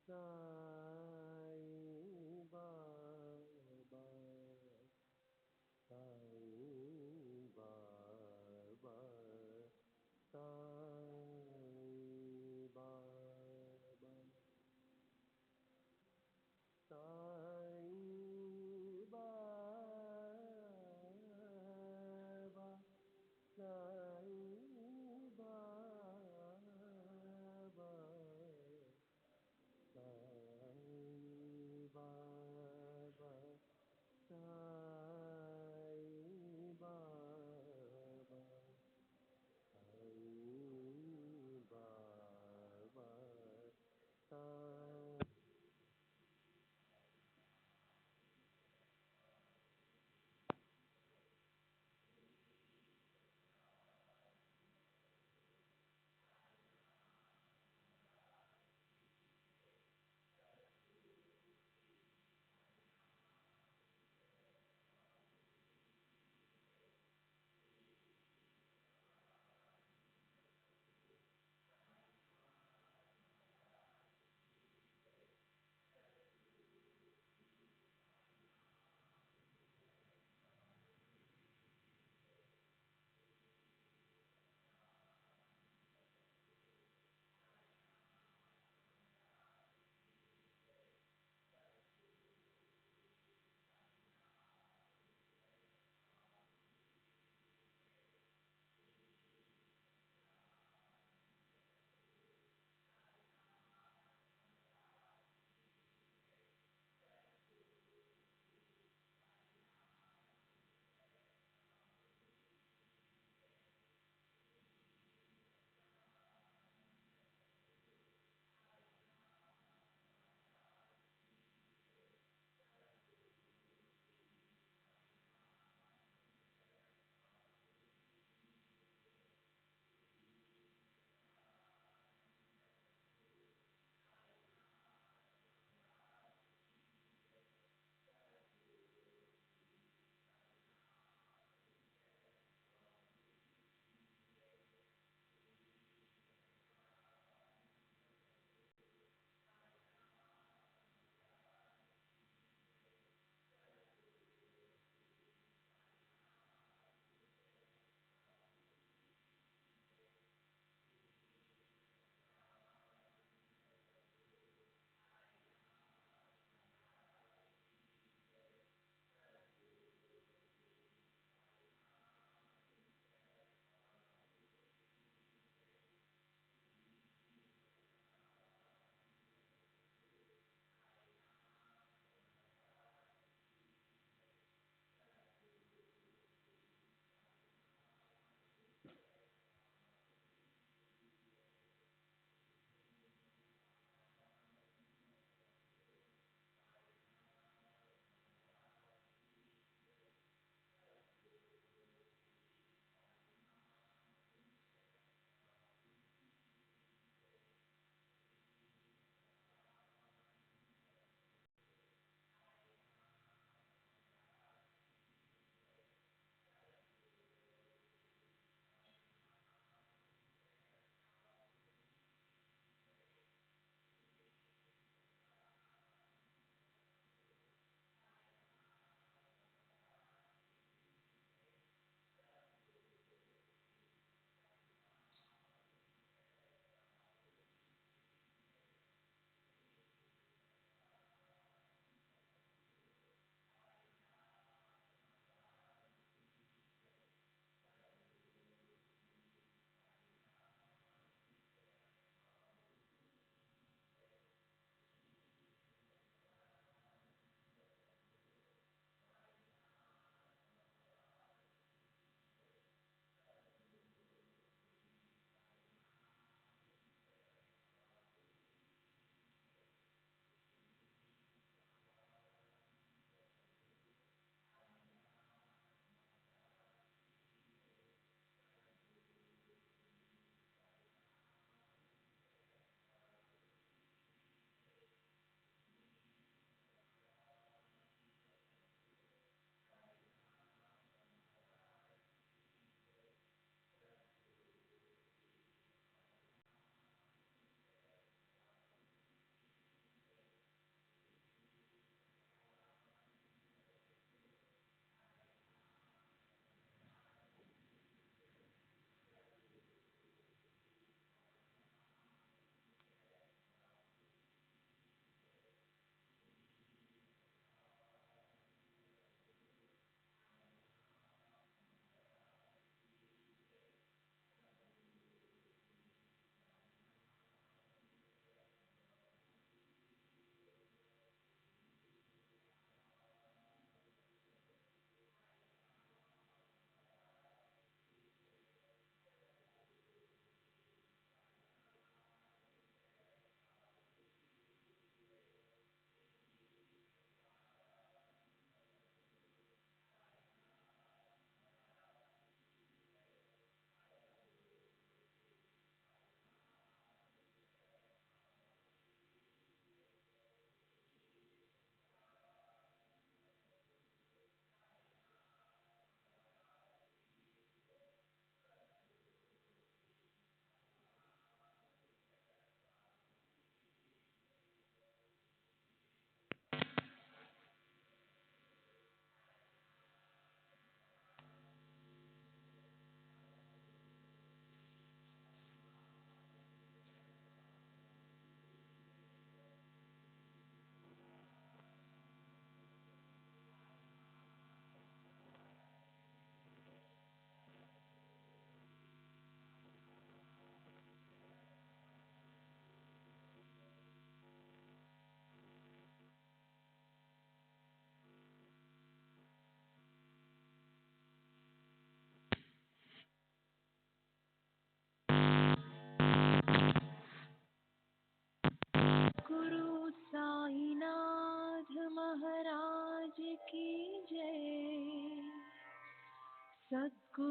साईं बाबा साईं बाबा साईं बाबा साईं बाबा साईं बाबा साईं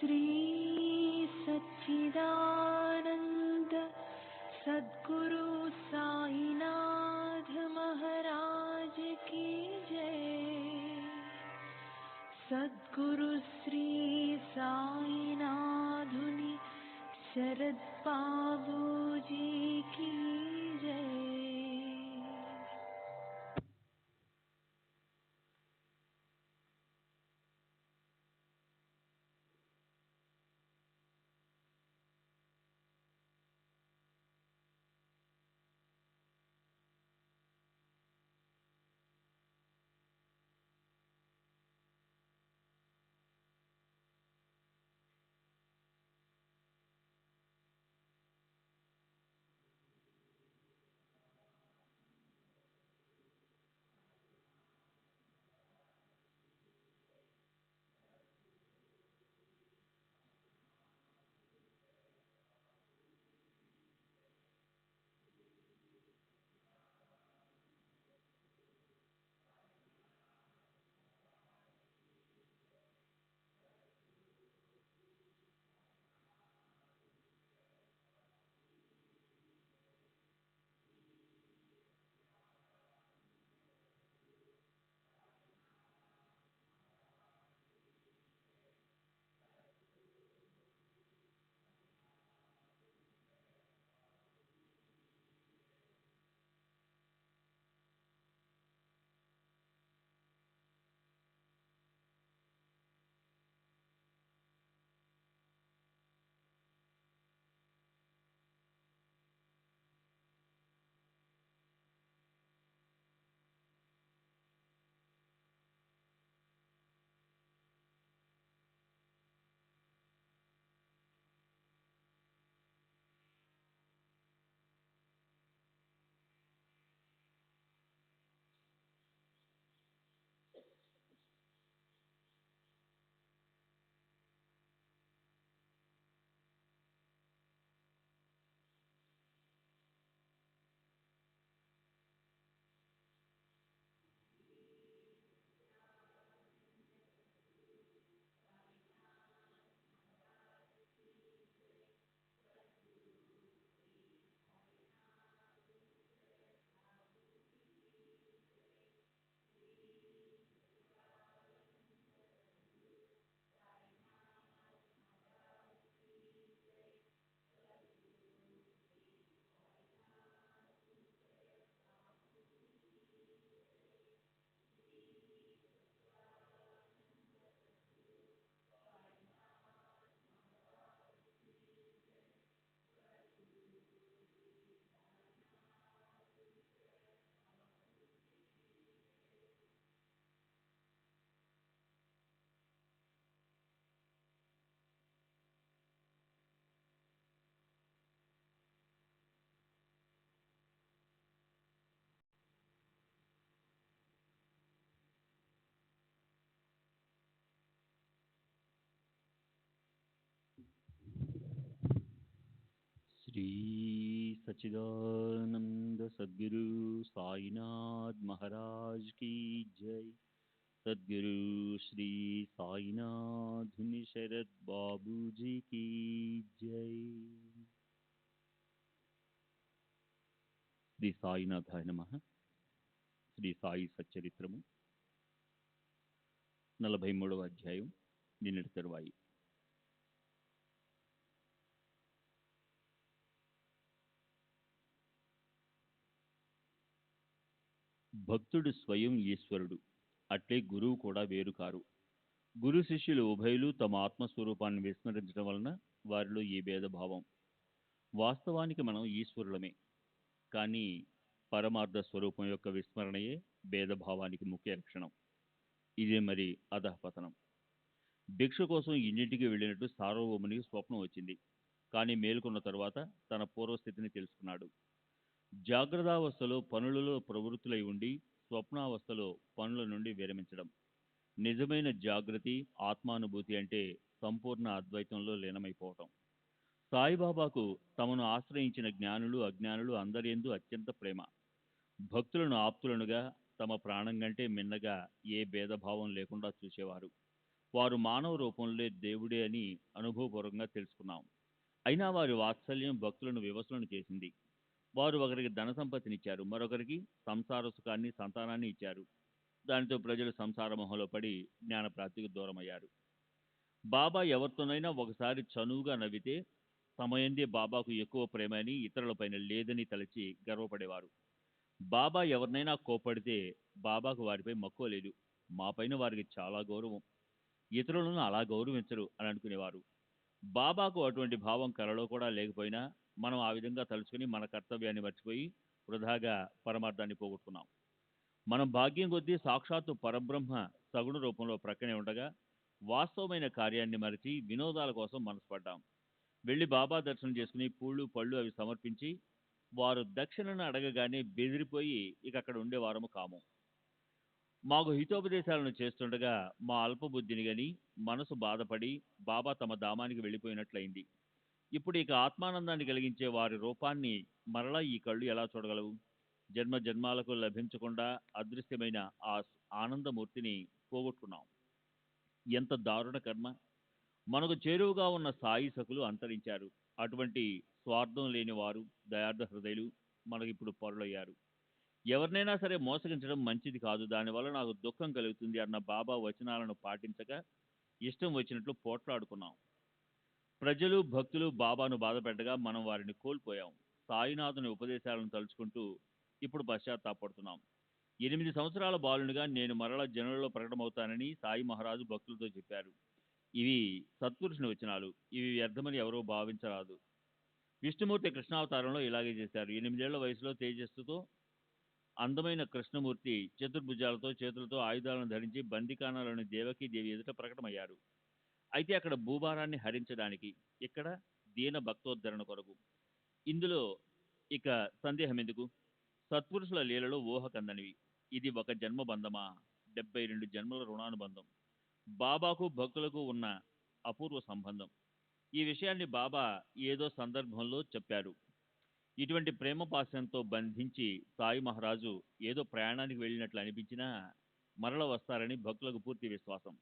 श्री सच्चिदानंद सद्गुरु साईनाथ महाराज की जय। सद्गुरु श्री साईनाथुनि शरद बाबूजी की जय। श्री सच्चिदानंद सद्गुरु साईनाथ महाराज की जय। सद्गुरु श्री साईनाथ शरद बाबूजी की जय। శ్రీ సాయినాథాయ నమః. శ్రీ సాయి సచ్చరిత్రము 43వ అధ్యాయం నిన్నటి తరువాయి. భక్తుడు స్వయం ఈశ్వరుడు, అట్లే గురువు కూడా వేరు కారు. గురు శిష్యులు ఉభయులు తమ ఆత్మస్వరూపాన్ని విస్మరించడం వలన వారిలో ఈ భేదభావం. వాస్తవానికి మనం ఈశ్వరులమే, కానీ పరమార్థ స్వరూపం యొక్క విస్మరణయే భేదభావానికి ముఖ్య లక్షణం. ఇదే మరి అధఃపతనం. భిక్ష కోసం ఇంటింటికి వెళ్ళినట్టు సార్వభౌమునికి స్వప్నం వచ్చింది. కానీ మేలుకున్న తరువాత తన పూర్వస్థితిని తెలుసుకున్నాడు. జాగ్రత్తావస్థలో పనులలో ప్రవృత్తులై ఉండి స్వప్నావస్థలో పనుల నుండి విరమించడం. నిజమైన జాగృతి, ఆత్మానుభూతి అంటే సంపూర్ణ అద్వైతంలో లీనమైపోవటం. సాయిబాబాకు తమను ఆశ్రయించిన జ్ఞానులు అజ్ఞానులు అందరియందు అత్యంత ప్రేమ. భక్తులను ఆప్తులనుగా, తమ ప్రాణం కంటే మిన్నగా ఏ భేదభావం లేకుండా చూసేవారు. వారు మానవ రూపంలో దేవుడే అని అనుభవపూర్వకంగా తెలుసుకున్నాం. అయినా వారి వాత్సల్యం భక్తులను వివసులను చేసింది. వారు ఒకరికి ధన సంపత్తినిచ్చారు, మరొకరికి సంసార సుఖాన్ని, సంతానాన్ని ఇచ్చారు. దానితో ప్రజలు సంసార మొహంలో పడి జ్ఞాన ప్రాప్తికి దూరమయ్యారు. బాబా ఎవరితోనైనా ఒకసారి చనువుగా నవ్వితే తమయందే బాబాకు ఎక్కువ ప్రేమ అని, ఇతరులపైన లేదని తలచి గర్వపడేవారు. బాబా ఎవరినైనా కోప్పడితే బాబాకు వారిపై మక్కువ లేదు, మాపైన వారికి చాలా గౌరవం, ఇతరులను అలా గౌరవించరు అని అనుకునేవారు. బాబాకు అటువంటి భావం కలలో కూడా లేకపోయినా మనం ఆ విధంగా తలుచుకుని మన కర్తవ్యాన్ని మర్చిపోయి వృధాగా పరమార్థాన్ని పోగొట్టుకున్నాం. మనం భాగ్యం కొద్దీ సాక్షాత్తు పరబ్రహ్మ సగుణ రూపంలో ప్రక్కనే ఉండగా వాస్తవమైన కార్యాన్ని మరిచి వినోదాల కోసం మనసుపడ్డాం. వెళ్ళి బాబా దర్శనం చేసుకుని పూళ్ళు పళ్ళు అవి సమర్పించి వారు దక్షిణను అడగగానే బెదిరిపోయి ఇక అక్కడ ఉండేవారము కాము. మాకు హితోపదేశాలను చేస్తుండగా మా అల్పబుద్ధిని గని మనసు బాధపడి బాబా తమ ధామానికి వెళ్ళిపోయినట్లయింది. ఇప్పుడు ఇక ఆత్మానందాన్ని కలిగించే వారి రూపాన్ని మరలా ఈ కళ్ళు ఎలా చూడగలవు? జన్మ జన్మాలకు లభించకుండా అదృశ్యమైన ఆ ఆనందమూర్తిని పోగొట్టుకున్నాం. ఎంత దారుణ కర్మ! మనకు చేరువుగా ఉన్న సాయి సకులు అంతరించారు. అటువంటి స్వార్థం లేని వారు, దయార్థ హృదయులు మనకిప్పుడు పరులయ్యారు. ఎవరినైనా సరే మోసగించడం మంచిది కాదు, దానివల్ల నాకు దుఃఖం కలుగుతుంది అన్న బాబా వచనాలను పాటించక ఇష్టం వచ్చినట్లు పోట్లాడుకున్నాం. ప్రజలు భక్తులు బాబాను బాధపెట్టగా మనం వారిని కోల్పోయాం. సాయినాథుని ఉపదేశాలను తలుచుకుంటూ ఇప్పుడు పశ్చాత్తాపడుతున్నాం. 8 సంవత్సరాల బాలునిగా నేను మరల జనులలో ప్రకటమవుతానని సాయి మహారాజు భక్తులతో చెప్పారు. ఇవి సత్పురుషుని వచనాలు. ఇవి వ్యర్థమని ఎవరూ భావించరాదు. విష్ణుమూర్తి కృష్ణావతారంలో ఇలాగే చేశారు. 8 ఏళ్ల వయసులో తేజస్సుతో అందమైన కృష్ణమూర్తి చతుర్భుజాలతో చేతులతో ఆయుధాలను ధరించి బందికానాలోని దేవకీదేవి ఎదుట ప్రకటమయ్యారు. అయితే అక్కడ భూభారాన్ని హరించడానికి, ఇక్కడ దీన భక్తోద్ధరణ కొరకు. ఇందులో ఇక సందేహం ఎందుకు? సత్పురుషుల లీలలో ఊహ కందనివి. ఇది ఒక జన్మ బంధమా? 72 జన్మల రుణానుబంధం. బాబాకు భక్తులకు ఉన్న అపూర్వ సంబంధం. ఈ విషయాన్ని బాబా ఏదో సందర్భంలో చెప్పారు. ఇటువంటి ప్రేమ పాశంతో బంధించి సాయి మహారాజు ఏదో ప్రయాణానికి వెళ్ళినట్లు అనిపించినా మరల వస్తారని భక్తులకు పూర్తి విశ్వాసం.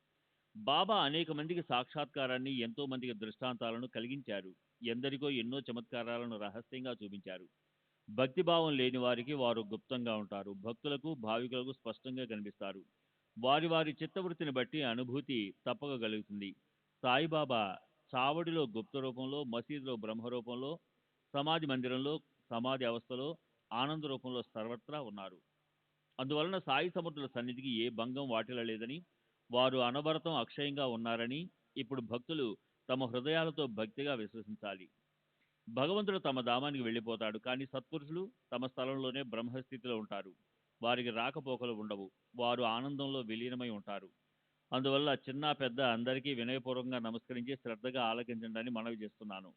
బాబా అనేక మందికి సాక్షాత్కారాన్ని, ఎంతో మందికి దృష్టాంతాలను కలిగించారు. ఎందరికో ఎన్నో చమత్కారాలను రహస్యంగా చూపించారు. భక్తిభావం లేని వారికి వారు గుప్తంగా ఉంటారు. భక్తులకు, భావికులకు స్పష్టంగా కనిపిస్తారు. వారి వారి చిత్తవృత్తిని బట్టి అనుభూతి తప్పక కలుగుతుంది. సాయిబాబా చావడిలో గుప్త రూపంలో, మసీదులో బ్రహ్మరూపంలో, సమాధి మందిరంలో సమాధి అవస్థలో, ఆనంద రూపంలో సర్వత్రా ఉన్నారు. అందువలన సాయి సమర్థుల సన్నిధికి ఏ భంగం వాటిల్లలేదని, వారు అనవరతం అక్షయంగా ఉన్నారని ఇప్పుడు భక్తులు తమ హృదయాలతో భక్తిగా విశ్వసించాలి. భగవంతుడు తమ ధామానికి వెళ్ళిపోతాడు, కానీ సత్పురుషులు తమ స్థలంలోనే బ్రహ్మస్థితిలో ఉంటారు. వారికి రాకపోకలు ఉండవు. వారు ఆనందంలో విలీనమై ఉంటారు. అందువల్ల చిన్న పెద్ద అందరికీ వినయపూర్వకంగా నమస్కరించి శ్రద్ధగా ఆలకించండి మనవి చేస్తున్నాను.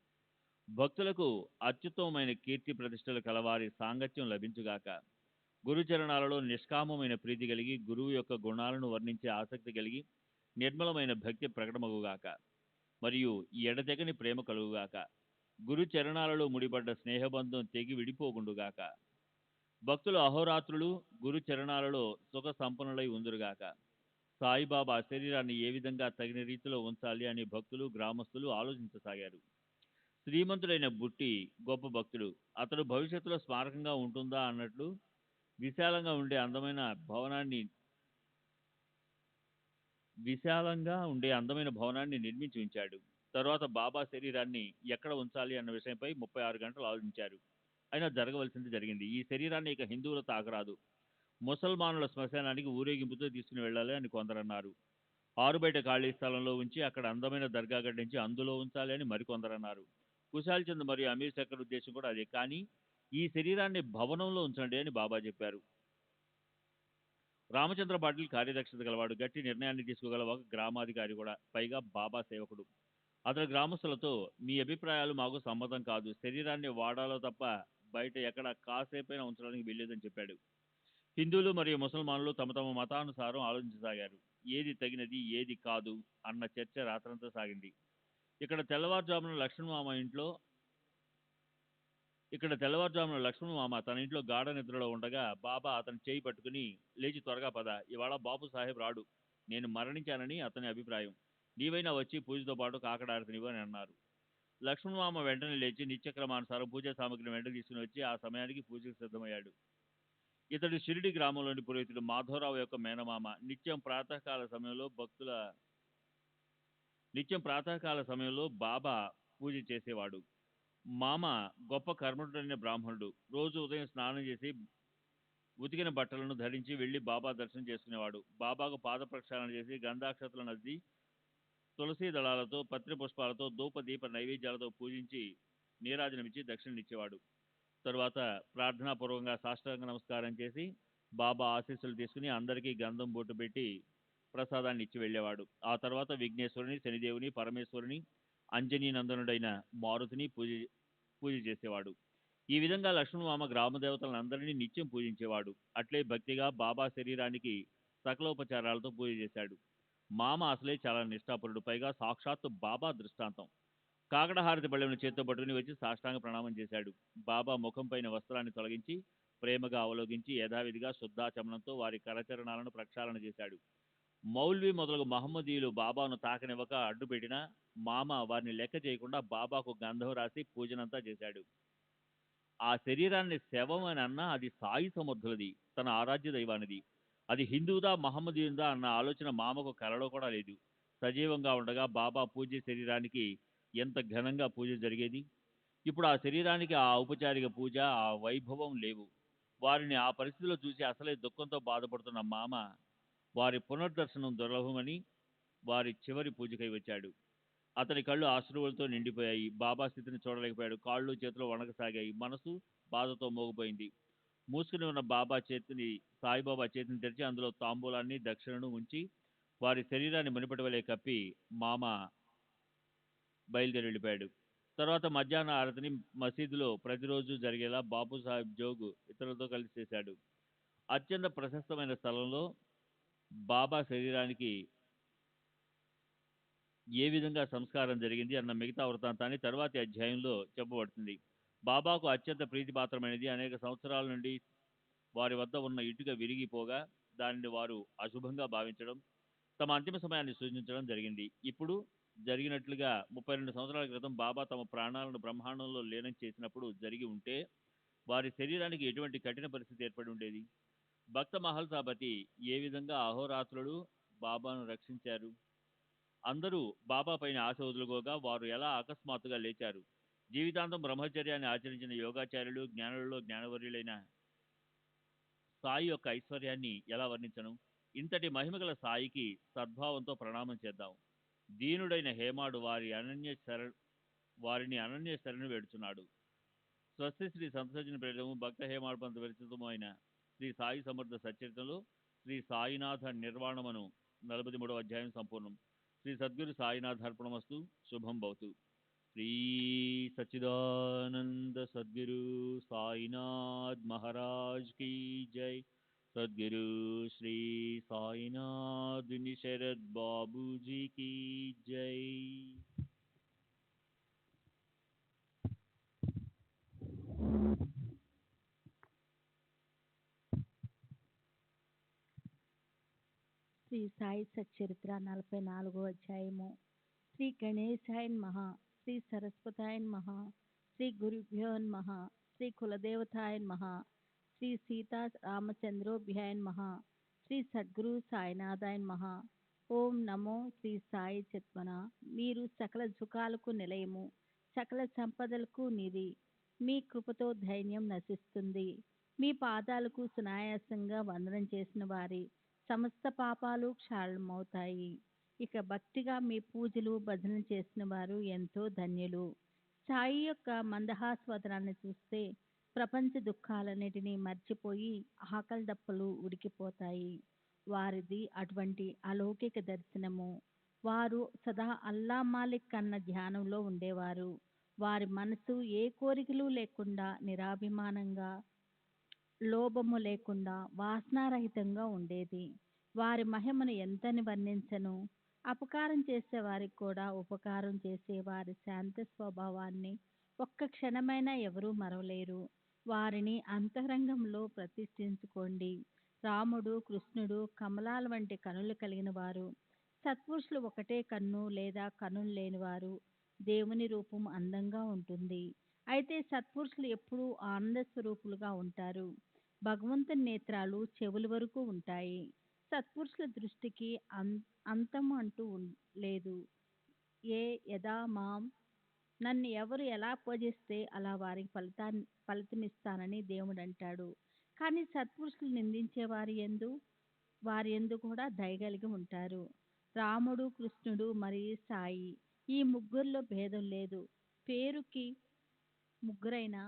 భక్తులకు అత్యుత్తమమైన కీర్తి ప్రతిష్టలు కలవారి సాంగత్యం లభించుగాక. గురుచరణాలలో నిష్కామమైన ప్రీతి కలిగి, గురువు యొక్క గుణాలను వర్ణించే ఆసక్తి కలిగి, నిర్మలమైన భక్తి ప్రకటమగుగాక. మరియు ఎడతెగని ప్రేమ కలుగుగాక. గురు చరణాలలో ముడిపడ్డ స్నేహబంధం తెగి విడిపోకుండుగాక. భక్తులు అహోరాత్రులు గురు చరణాలలో సుఖ సంపన్నులై ఉందురుగాక. సాయిబాబా శరీరాన్ని ఏ విధంగా తగిన రీతిలో ఉంచాలి అని భక్తులు, గ్రామస్తులు ఆలోచించసాగారు. శ్రీమంతుడైన బుట్టి గొప్ప భక్తుడు. అతడు భవిష్యత్తులో స్మారకంగా ఉంటుందా అన్నట్లు విశాలంగా ఉండే అందమైన భవనాన్ని నిర్మించి ఉంచాడు. తరువాత బాబా శరీరాన్ని ఎక్కడ ఉంచాలి అన్న విషయంపై 36 గంటలు ఆలోచించారు. అయినా జరగవలసింది జరిగింది. ఈ శరీరాన్ని ఇక హిందువులు తాకరాదు. ముసల్మానుల శ్మశానానికి ఊరేగింపుతో తీసుకుని వెళ్ళాలి అని కొందరన్నారు. ఆరుబయట ఖాళీ స్థలంలో ఉంచి అక్కడ అందమైన దర్గా కట్టించి అందులో ఉంచాలి అని మరికొందరన్నారు. కుశాల్ చంద్ మరియు అమీర్ శక్కర్ ఉద్దేశం కూడా అదే. కానీ ఈ శరీరాన్ని భవనంలో ఉంచండి అని బాబా చెప్పారు. రామచంద్ర పాటిల్ కార్యదక్షత గలవాడు, గట్టి నిర్ణయాన్ని తీసుకోగల ఒక గ్రామాధికారి కూడా, పైగా బాబా సేవకుడు. అతడు గ్రామస్తులతో, మీ అభిప్రాయాలు మాకు సమ్మతం కాదు, శరీరాన్ని వాడాలో తప్ప బయట ఎక్కడ కాసేపైనా ఉంచడానికి వీల్లేదని చెప్పాడు. హిందువులు మరియు ముసల్మానులు తమ తమ మతానుసారం ఆలోచించసాగారు. ఏది తగినది, ఏది కాదు అన్న చర్చ రాత్రంతా సాగింది. ఇక్కడ తెల్లవారుజామున లక్ష్మణ మామ తన ఇంట్లో గాఢ నిద్రలో ఉండగా బాబా అతని చేయి పట్టుకుని, లేచి త్వరగా పద, ఇవాళ బాబు సాహెబ్ రాడు, నేను మరణించానని అతని అభిప్రాయం. నీవైనా వచ్చి పూజతో పాటు కాకడారతినివ్వు అని అన్నారు. లక్ష్మణమామ వెంటనే లేచి నిత్యక్రమానుసారం పూజా సామగ్రిని వెంట తీసుకుని వచ్చి ఆ సమయానికి పూజకు సిద్ధమయ్యాడు. ఇతడు షిరిడి గ్రామంలోని పురోహితుడు మాధవరావు యొక్క మేనమామ. నిత్యం ప్రాతకాల సమయంలో బాబా పూజ చేసేవాడు. మామ గొప్ప కర్మఠుడైన బ్రాహ్మణుడు. రోజు ఉదయం స్నానం చేసి ఉతికిన బట్టలను ధరించి వెళ్లి బాబా దర్శనం చేసుకునేవాడు. బాబాకు పాద ప్రక్షాళన చేసి గంధాక్షతలను అద్ది తులసీ దళాలతో, పత్రి పుష్పాలతో, ధూప దీప నైవేద్యాలతో పూజించి నీరాజనమిచ్చి దక్షిణనిచ్చేవాడు. తరువాత ప్రార్థనాపూర్వకంగా సాష్టాంగ నమస్కారం చేసి బాబా ఆశీస్సులు తీసుకుని అందరికీ గంధం బొట్టు పెట్టి ప్రసాదాన్ని ఇచ్చి వెళ్ళేవాడు. ఆ తర్వాత విఘ్నేశ్వరుని, శనిదేవుని, పరమేశ్వరుని, అంజనీ నందనుడైన మారుతిని పూజ చేసేవాడు. ఈ విధంగా లక్ష్మణమామ గ్రామ దేవతలందరినీ నిత్యం పూజించేవాడు. అట్లే భక్తిగా బాబా శరీరానికి సకలోపచారాలతో పూజ చేశాడు. మామ అసలే చాలా నిష్ఠాపరుడు. పైగా సాక్షాత్తు బాబా దృష్టాంతం. కాకడహారతి బళ్ళెను చేత్తో పట్టుకుని వచ్చి సాష్టాంగ ప్రణామం చేశాడు. బాబా ముఖం పైన వస్త్రాన్ని తొలగించి ప్రేమగా అవలోకించి యథావిధిగా శుద్ధాచమనంతో వారి కరచరణాలను ప్రక్షాళన చేశాడు. మౌల్వీ మొదలగు మహమ్మదీయులు బాబాను తాకనివ్వక అడ్డుపెట్టినా మామ వారిని లెక్క చేయకుండా బాబాకు గంధం రాసి పూజనంతా చేశాడు. ఆ శరీరాన్ని శవం అని అన్నా అది సాయి సమర్థులది, తన ఆరాధ్య దైవానిది. అది హిందువుదా మహమ్మదీయుదా అన్న ఆలోచన మామకు కలలో కూడా లేదు. సజీవంగా ఉండగా బాబా పూజ్య శరీరానికి ఎంత ఘనంగా పూజ జరిగేది. ఇప్పుడు ఆ శరీరానికి ఆ ఔపచారిక పూజ, ఆ వైభవం లేవు. వారిని ఆ పరిస్థితిలో చూసి అసలే దుఃఖంతో బాధపడుతున్న మామ వారి పునర్దర్శనం దుర్లభమని వారి చివరి పూజకై వచ్చాడు. అతని కళ్ళు ఆశ్రువులతో నిండిపోయాయి. బాబా స్థితిని చూడలేకపోయాడు. కాళ్ళు చేతులు వణకసాగాయి. మనసు బాధతో మోగిపోయింది. మూసుకుని ఉన్న సాయిబాబా చేతిని తెరిచి అందులో తాంబూలాన్ని, దక్షిణను ఉంచి వారి శరీరాన్ని మునిపటి వలె కప్పి మామ బయలుదేరి వెళ్ళిపోయాడు. తర్వాత మధ్యాహ్న ఆరతిని మసీదులో ప్రతిరోజు జరిగేలా బాపు సాహెబ్ జోగు ఇతరులతో కలిసి చేశాడు. అత్యంత ప్రశస్తమైన స్థలంలో బాబా శరీరానికి ఏ విధంగా సంస్కారం జరిగింది అన్న మిగతా వృత్తాంతాన్ని తరువాతి అధ్యాయంలో చెప్పబడుతుంది. బాబాకు అత్యంత ప్రీతిపాత్రమైనది. అనేక సంవత్సరాల నుండి వారి వద్ద ఉన్న ఇటుక విరిగిపోగా దానిని వారు అశుభంగా భావించడం, తమ అంతిమ సమయాన్ని సూచించడం జరిగింది. ఇప్పుడు జరిగినట్లుగా 32 సంవత్సరాల క్రితం బాబా తమ ప్రాణాలను బ్రహ్మాండంలో లీనం చేసినప్పుడు జరిగి ఉంటే వారి శరీరానికి ఎటువంటి కఠిన పరిస్థితి ఏర్పడి ఉండేది. భక్త మహల్సాపతి ఏ విధంగా అహోరాత్రులు బాబాను రక్షించారు. అందరూ బాబా పైన ఆశ వదులుకోగా వారు ఎలా అకస్మాత్తుగా లేచారు. జీవితాంతం బ్రహ్మచర్యాన్ని ఆచరించిన యోగాచార్యులు, జ్ఞానులలో జ్ఞానవర్యులైన సాయి యొక్క ఐశ్వర్యాన్ని ఎలా వర్ణించను. ఇంతటి మహిమగల సాయికి సద్భావంతో ప్రణామం చేద్దాం. దీనుడైన హేమాడు వారిని అనన్య శరణు వేడుచున్నాడు. స్వస్తి శ్రీ సంతసజ్జన ప్రేరము భక్త హేమాడు పంత విరచితము అయిన శ్రీ సాయి సమర్థ సచరితలో శ్రీ సాయినాథ నిర్వాణమను 43వ అధ్యాయం సంపూర్ణం. శ్రీ సద్గురు సాయినాథార్పణమస్తు. శుభం భవతు. శ్రీ సచ్చిదానంద సద్గురు సాయినాథ్ మహారాజ్ की जय. सद्गुरु श्री साईनाथ शरद बाबू जी की जय. శ్రీ సాయి సచ్చరిత్ర 44వ అధ్యాయము. శ్రీ గణేశాయ నమః, శ్రీ సరస్వతాయ నమః, శ్రీ గురుభ్యో నమః, శ్రీ కులదేవతాయ నమః, శ్రీ సీతా రామచంద్రోభ్యాయ నమః, శ్రీ సద్గురు సాయినాథాయ నమః. ఓం నమో శ్రీ సాయి చిత్మన. మీరు సకల సుఖాలకు నిలయము, సకల సంపదలకు నిధి. మీ కృపతో ధైర్యం నశిస్తుంది. మీ పాదాలకు సునాయాసంగా వందనం చేసిన వారి సమస్త పాపాలు క్షాళనమవుతాయి. ఇక భక్తిగా మీ పూజలు భజనలు చేసిన వారు ఎంతో ధన్యులు. సాయి యొక్క మందహాస్వదనాన్ని చూస్తే ప్రపంచ దుఃఖాలన్నిటినీ మర్చిపోయి ఆకలి దప్పలు ఉడికిపోతాయి. వారిది అటువంటి అలౌకిక దర్శనము. వారు సదా అల్లా మాలిక్ అన్న ధ్యానంలో ఉండేవారు. వారి మనసు ఏ కోరికలు లేకుండా నిరాభిమానంగా, లోభము లేకుండా వాసనారహితంగా ఉండేది. వారి మహిమను ఎంతని వర్ణించను. అపకారం చేసే వారికి కూడా ఉపకారం చేసే వారి శాంత స్వభావాన్ని ఒక్క క్షణమైనా ఎవరూ మరవలేరు. వారిని అంతరంగంలో ప్రతిష్ఠించుకోండి. రాముడు, కృష్ణుడు కమలాల వంటి కనులు కలిగిన వారు. సత్పురుషులు ఒకటే కన్ను లేదా కన్నులు లేనివారు. దేవుని రూపం అందంగా ఉంటుంది. అయితే సత్పురుషులు ఎప్పుడూ ఆనంద స్వరూపులుగా ఉంటారు. భగవంతుని నేత్రాలు చెవుల వరకు ఉంటాయి. సత్పురుషుల దృష్టికి అంతం అంటూ లేదు. ఏ యదా మాం, నన్ను ఎవరు ఎలా పూజిస్తే అలా వారికి ఫలితమిస్తానని దేవుడు అంటాడు. కానీ సత్పురుషులు నిందించే వారి యందు కూడా దయగలిగి ఉంటారు. రాముడు, కృష్ణుడు మరియు సాయి, ఈ ముగ్గురిలో భేదం లేదు. పేరుకి ముగ్గురైనా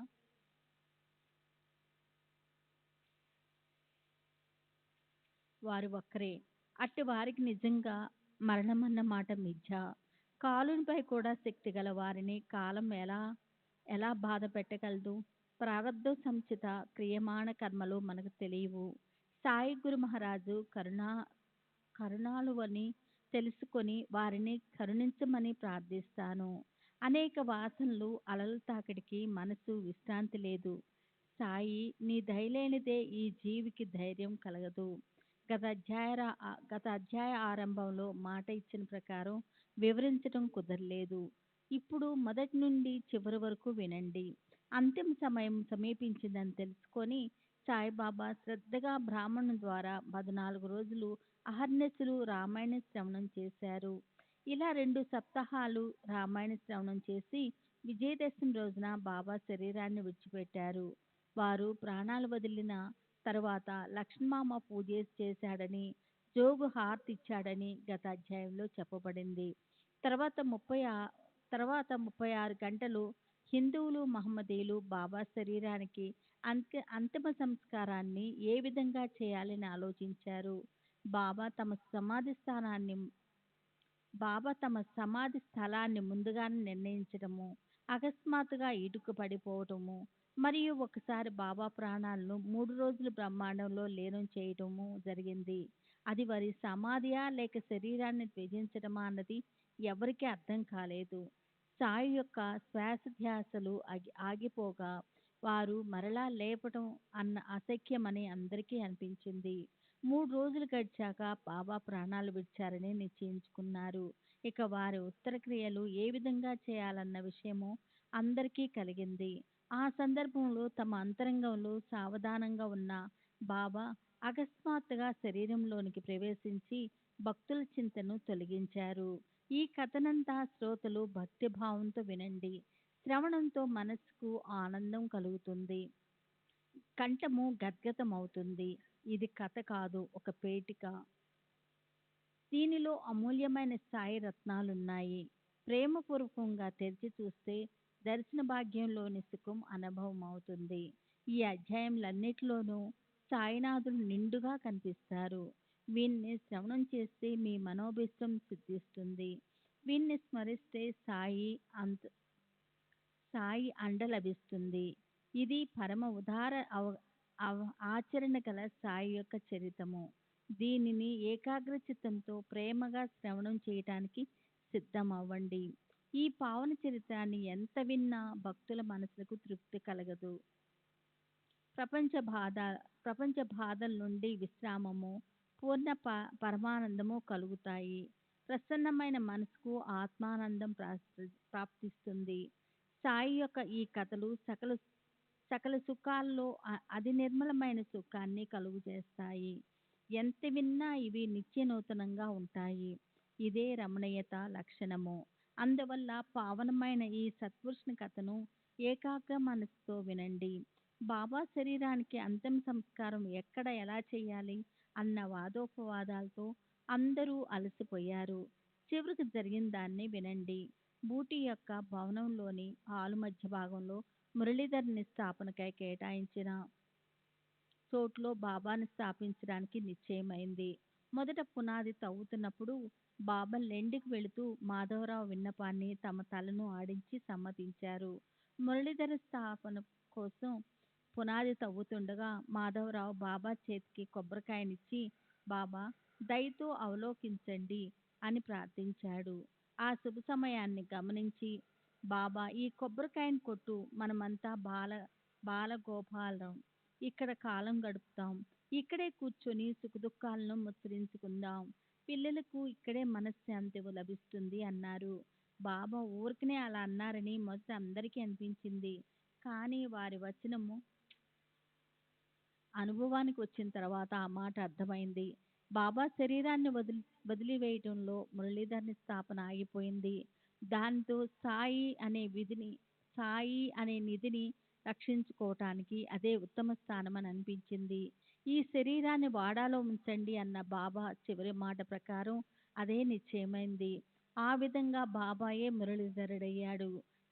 వారు ఒక్కరే. అట్టి వారికి నిజంగా మరణమన్న మాట మిథ్య. కాలునిపై కూడా శక్తి గల వారిని కాలం ఎలా ఎలా బాధ పెట్టగలదు? ప్రారబ్ధ సంచిత క్రియమాణ కర్మలు మనకు తెలియవు. సాయి గురు మహారాజు కరుణాలువని తెలుసుకొని వారిని కరుణించమని ప్రార్థిస్తాను. అనేక వాసనలు అలలు తాకిడికి మనసు విశ్రాంతి లేదు. సాయి, నీ దయలేనిదే ఈ జీవికి ధైర్యం కలగదు. గత అధ్యాయ ఆరంభంలో మాట ఇచ్చిన ప్రకారం వివరించడం కుదరలేదు. ఇప్పుడు మొదటి నుండి చివరి వరకు వినండి. అంతిమ సమయం సమీపించిందని తెలుసుకొని సాయిబాబా శ్రద్ధగా బ్రాహ్మణుని ద్వారా 14 రోజులు అహర్నిశలు రామాయణ శ్రవణం చేశారు. ఇలా 2 సప్తాహాలు రామాయణ శ్రవణం చేసి విజయదశమి రోజున బాబా శరీరాన్ని విడిచిపెట్టారు. వారు ప్రాణాలు వదిలిన తరువాత లక్ష్మమ్మ పూజ చేశాడని, జోగు హారతి ఇచ్చాడని గత అధ్యాయంలో చెప్పబడింది. తర్వాత 36 గంటలు హిందువులు, మహమ్మదీయులు బాబా శరీరానికి అంతిమ సంస్కారాన్ని ఏ విధంగా చేయాలని ఆలోచించారు. బాబా తమ సమాధి స్థలాన్ని ముందుగానే నిర్ణయించడము, అకస్మాత్తుగా ఇటుక పడిపోవటము, మరియు ఒకసారి బాబా ప్రాణాలను 3 రోజులు బ్రహ్మాండంలో లీనం చేయటము జరిగింది. అది వారి సమాధియా లేక శరీరాన్ని త్యజించడమా అన్నది ఎవరికీ అర్థం కాలేదు. సాయి యొక్క శ్వాసధ్యాసలు ఆగిపోగా వారు మరలా లేపటం అన్న అశక్యమని అందరికీ అనిపించింది. 3 రోజులు గడిచాక బాబా ప్రాణాలు విడిచారని నిశ్చయించుకున్నారు. ఇక వారి ఉత్తర క్రియలు ఏ విధంగా చేయాలన్న విషయము అందరికీ కలిగింది. ఆ సందర్భంలో తమ అంతరంగంలో సావధానంగా ఉన్న బాబా అకస్మాత్తుగా శరీరంలోనికి ప్రవేశించి భక్తుల చింతను తొలగించారు. ఈ కథనంతా శ్రోతలు భక్తిభావంతో వినండి. శ్రవణంతో మనస్సుకు ఆనందం కలుగుతుంది, కంఠము గద్గతమవుతుంది. ఇది కథ కాదు, ఒక పేటిక. దీనిలో అమూల్యమైన సాయి రత్నాలున్నాయి. ప్రేమపూర్వకంగా తెరిచి చూస్తే దర్శన భాగ్యంలోని సుఖం అనుభవం అవుతుంది. ఈ అధ్యాయంలన్నిటిలోనూ సాయినాథుడు నిండుగా కనిపిస్తారు. వీన్ని శ్రవణం చేస్తే మీ మనోభిష్టం సిద్ధిస్తుంది. వీన్ని స్మరిస్తే సాయి అండ లభిస్తుంది. ఇది పరమ ఉదార ఆచరణ గల సాయి యొక్క చరితము. దీనిని ఏకాగ్ర చిత్తంతో ప్రేమగా శ్రవణం చేయటానికి సిద్ధమవ్వండి. ఈ పావన చరిత్రాన్ని ఎంత విన్నా భక్తుల మనసులకు తృప్తి కలగదు. ప్రపంచ బాధల నుండి విశ్రామము, పూర్ణ పరమానందము కలుగుతాయి. ప్రసన్నమైన మనసుకు ఆత్మానందం ప్రాప్తిస్తుంది. సాయి యొక్క ఈ కథలు సకల సుఖాల్లో అతి నిర్మలమైన సుఖాన్ని కలుగు చేస్తాయి. ఎంత విన్నా ఇవి నిత్య నూతనంగా ఉంటాయి. ఇదే రమణీయత లక్షణము. అందువల్ల పావనమైన ఈ సత్పురుషుని కథను ఏకాగ్ర మనసుతో వినండి. బాబా శరీరానికి అంతిమ సంస్కారం ఎక్కడ ఎలా చేయాలి అన్న వాదోపవాదాలతో అందరూ అలసిపోయారు. చివరికి జరిగిన దాన్ని వినండి. బూటీ యొక్క భవనంలోని హాలు మధ్య భాగంలో మురళీధర్ని స్థాపనకై కేటాయించిన చోట్లో బాబాను స్థాపించడానికి నిశ్చయమైంది. మొదట పునాది తవ్వుతున్నప్పుడు బాబా లెండికి వెళుతూ మాధవరావు విన్నపాన్ని తమ తలను ఆడించి సమ్మతించారు. మురళీధర స్థాపన కోసం పునాది తవ్వుతుండగా మాధవరావు బాబా చేతికి కొబ్బరికాయనిచ్చి, బాబా దయతో అవలోకించండి అని ప్రార్థించాడు. ఆ శుభ సమయాన్ని గమనించి బాబా, ఈ కొబ్బరికాయను కొట్టు, మనమంతా బాలగోపాలం ఇక్కడ కాలం గడుపుతాం. ఇక్కడే కూర్చొని సుఖదుఖాలను ముచ్చరించుకుందాం. పిల్లలకు ఇక్కడే మనశ్శాంతి లభిస్తుంది అన్నారు. బాబా ఊరికనే అలా అన్నారని మొదట అందరికీ అనిపించింది. కానీ వారి వచనము అనుభవానికి వచ్చిన తర్వాత ఆ మాట అర్థమైంది. బాబా శరీరాన్ని వదిలివేయటంలో మురళీధర్ని స్థాపన ఆగిపోయింది. దాంతో సాయి అనే నిధిని రక్షించుకోవటానికి అదే ఉత్తమ స్థానం అని అనిపించింది. ఈ శరీరాన్ని వాడాలో ఉంచండి అన్న బాబా చివరి మాట ప్రకారం అదే నిశ్చయమైంది. ఆ విధంగా బాబాయే మురళీధరుడయ్యాడు.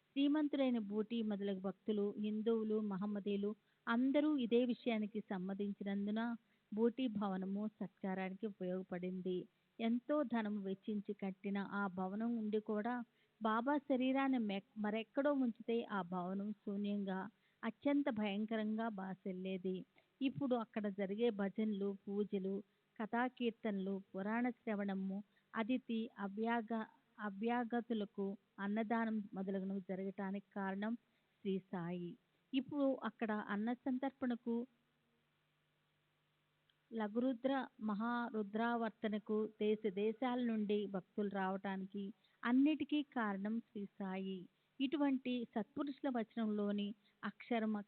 శ్రీమంతుడైన బూటి మొదలగు భక్తులు, హిందువులు, మహమ్మదీయులు అందరూ ఇదే విషయానికి సమ్మతించినందున బూటీ భవనము సత్కారానికి ఉపయోగపడింది. ఎంతో ధనం వెచ్చించి కట్టిన ఆ భవనం ఉండి కూడా బాబా శరీరాన్ని మరెక్కడో ఉంచితే ఆ భవనం శూన్యంగా అత్యంత భయంకరంగా బాసెల్లేది. ఇప్పుడు అక్కడ జరిగే భజనలు, పూజలు, కథాకీర్తనలు, పురాణ శ్రవణము, అతిథి అభ్యాగతులకు అన్నదానం మొదలగునవి జరగటానికి కారణం శ్రీ సాయి. ఇప్పుడు అక్కడ అన్న సంతర్పణకు, లఘురుద్ర మహారుద్రావర్తనకు దేశ దేశాల నుండి భక్తులు రావటానికి అన్నిటికీ కారణం శ్రీ సాయి. ఇటువంటి సత్పురుషుల వచనంలోని అక్షరము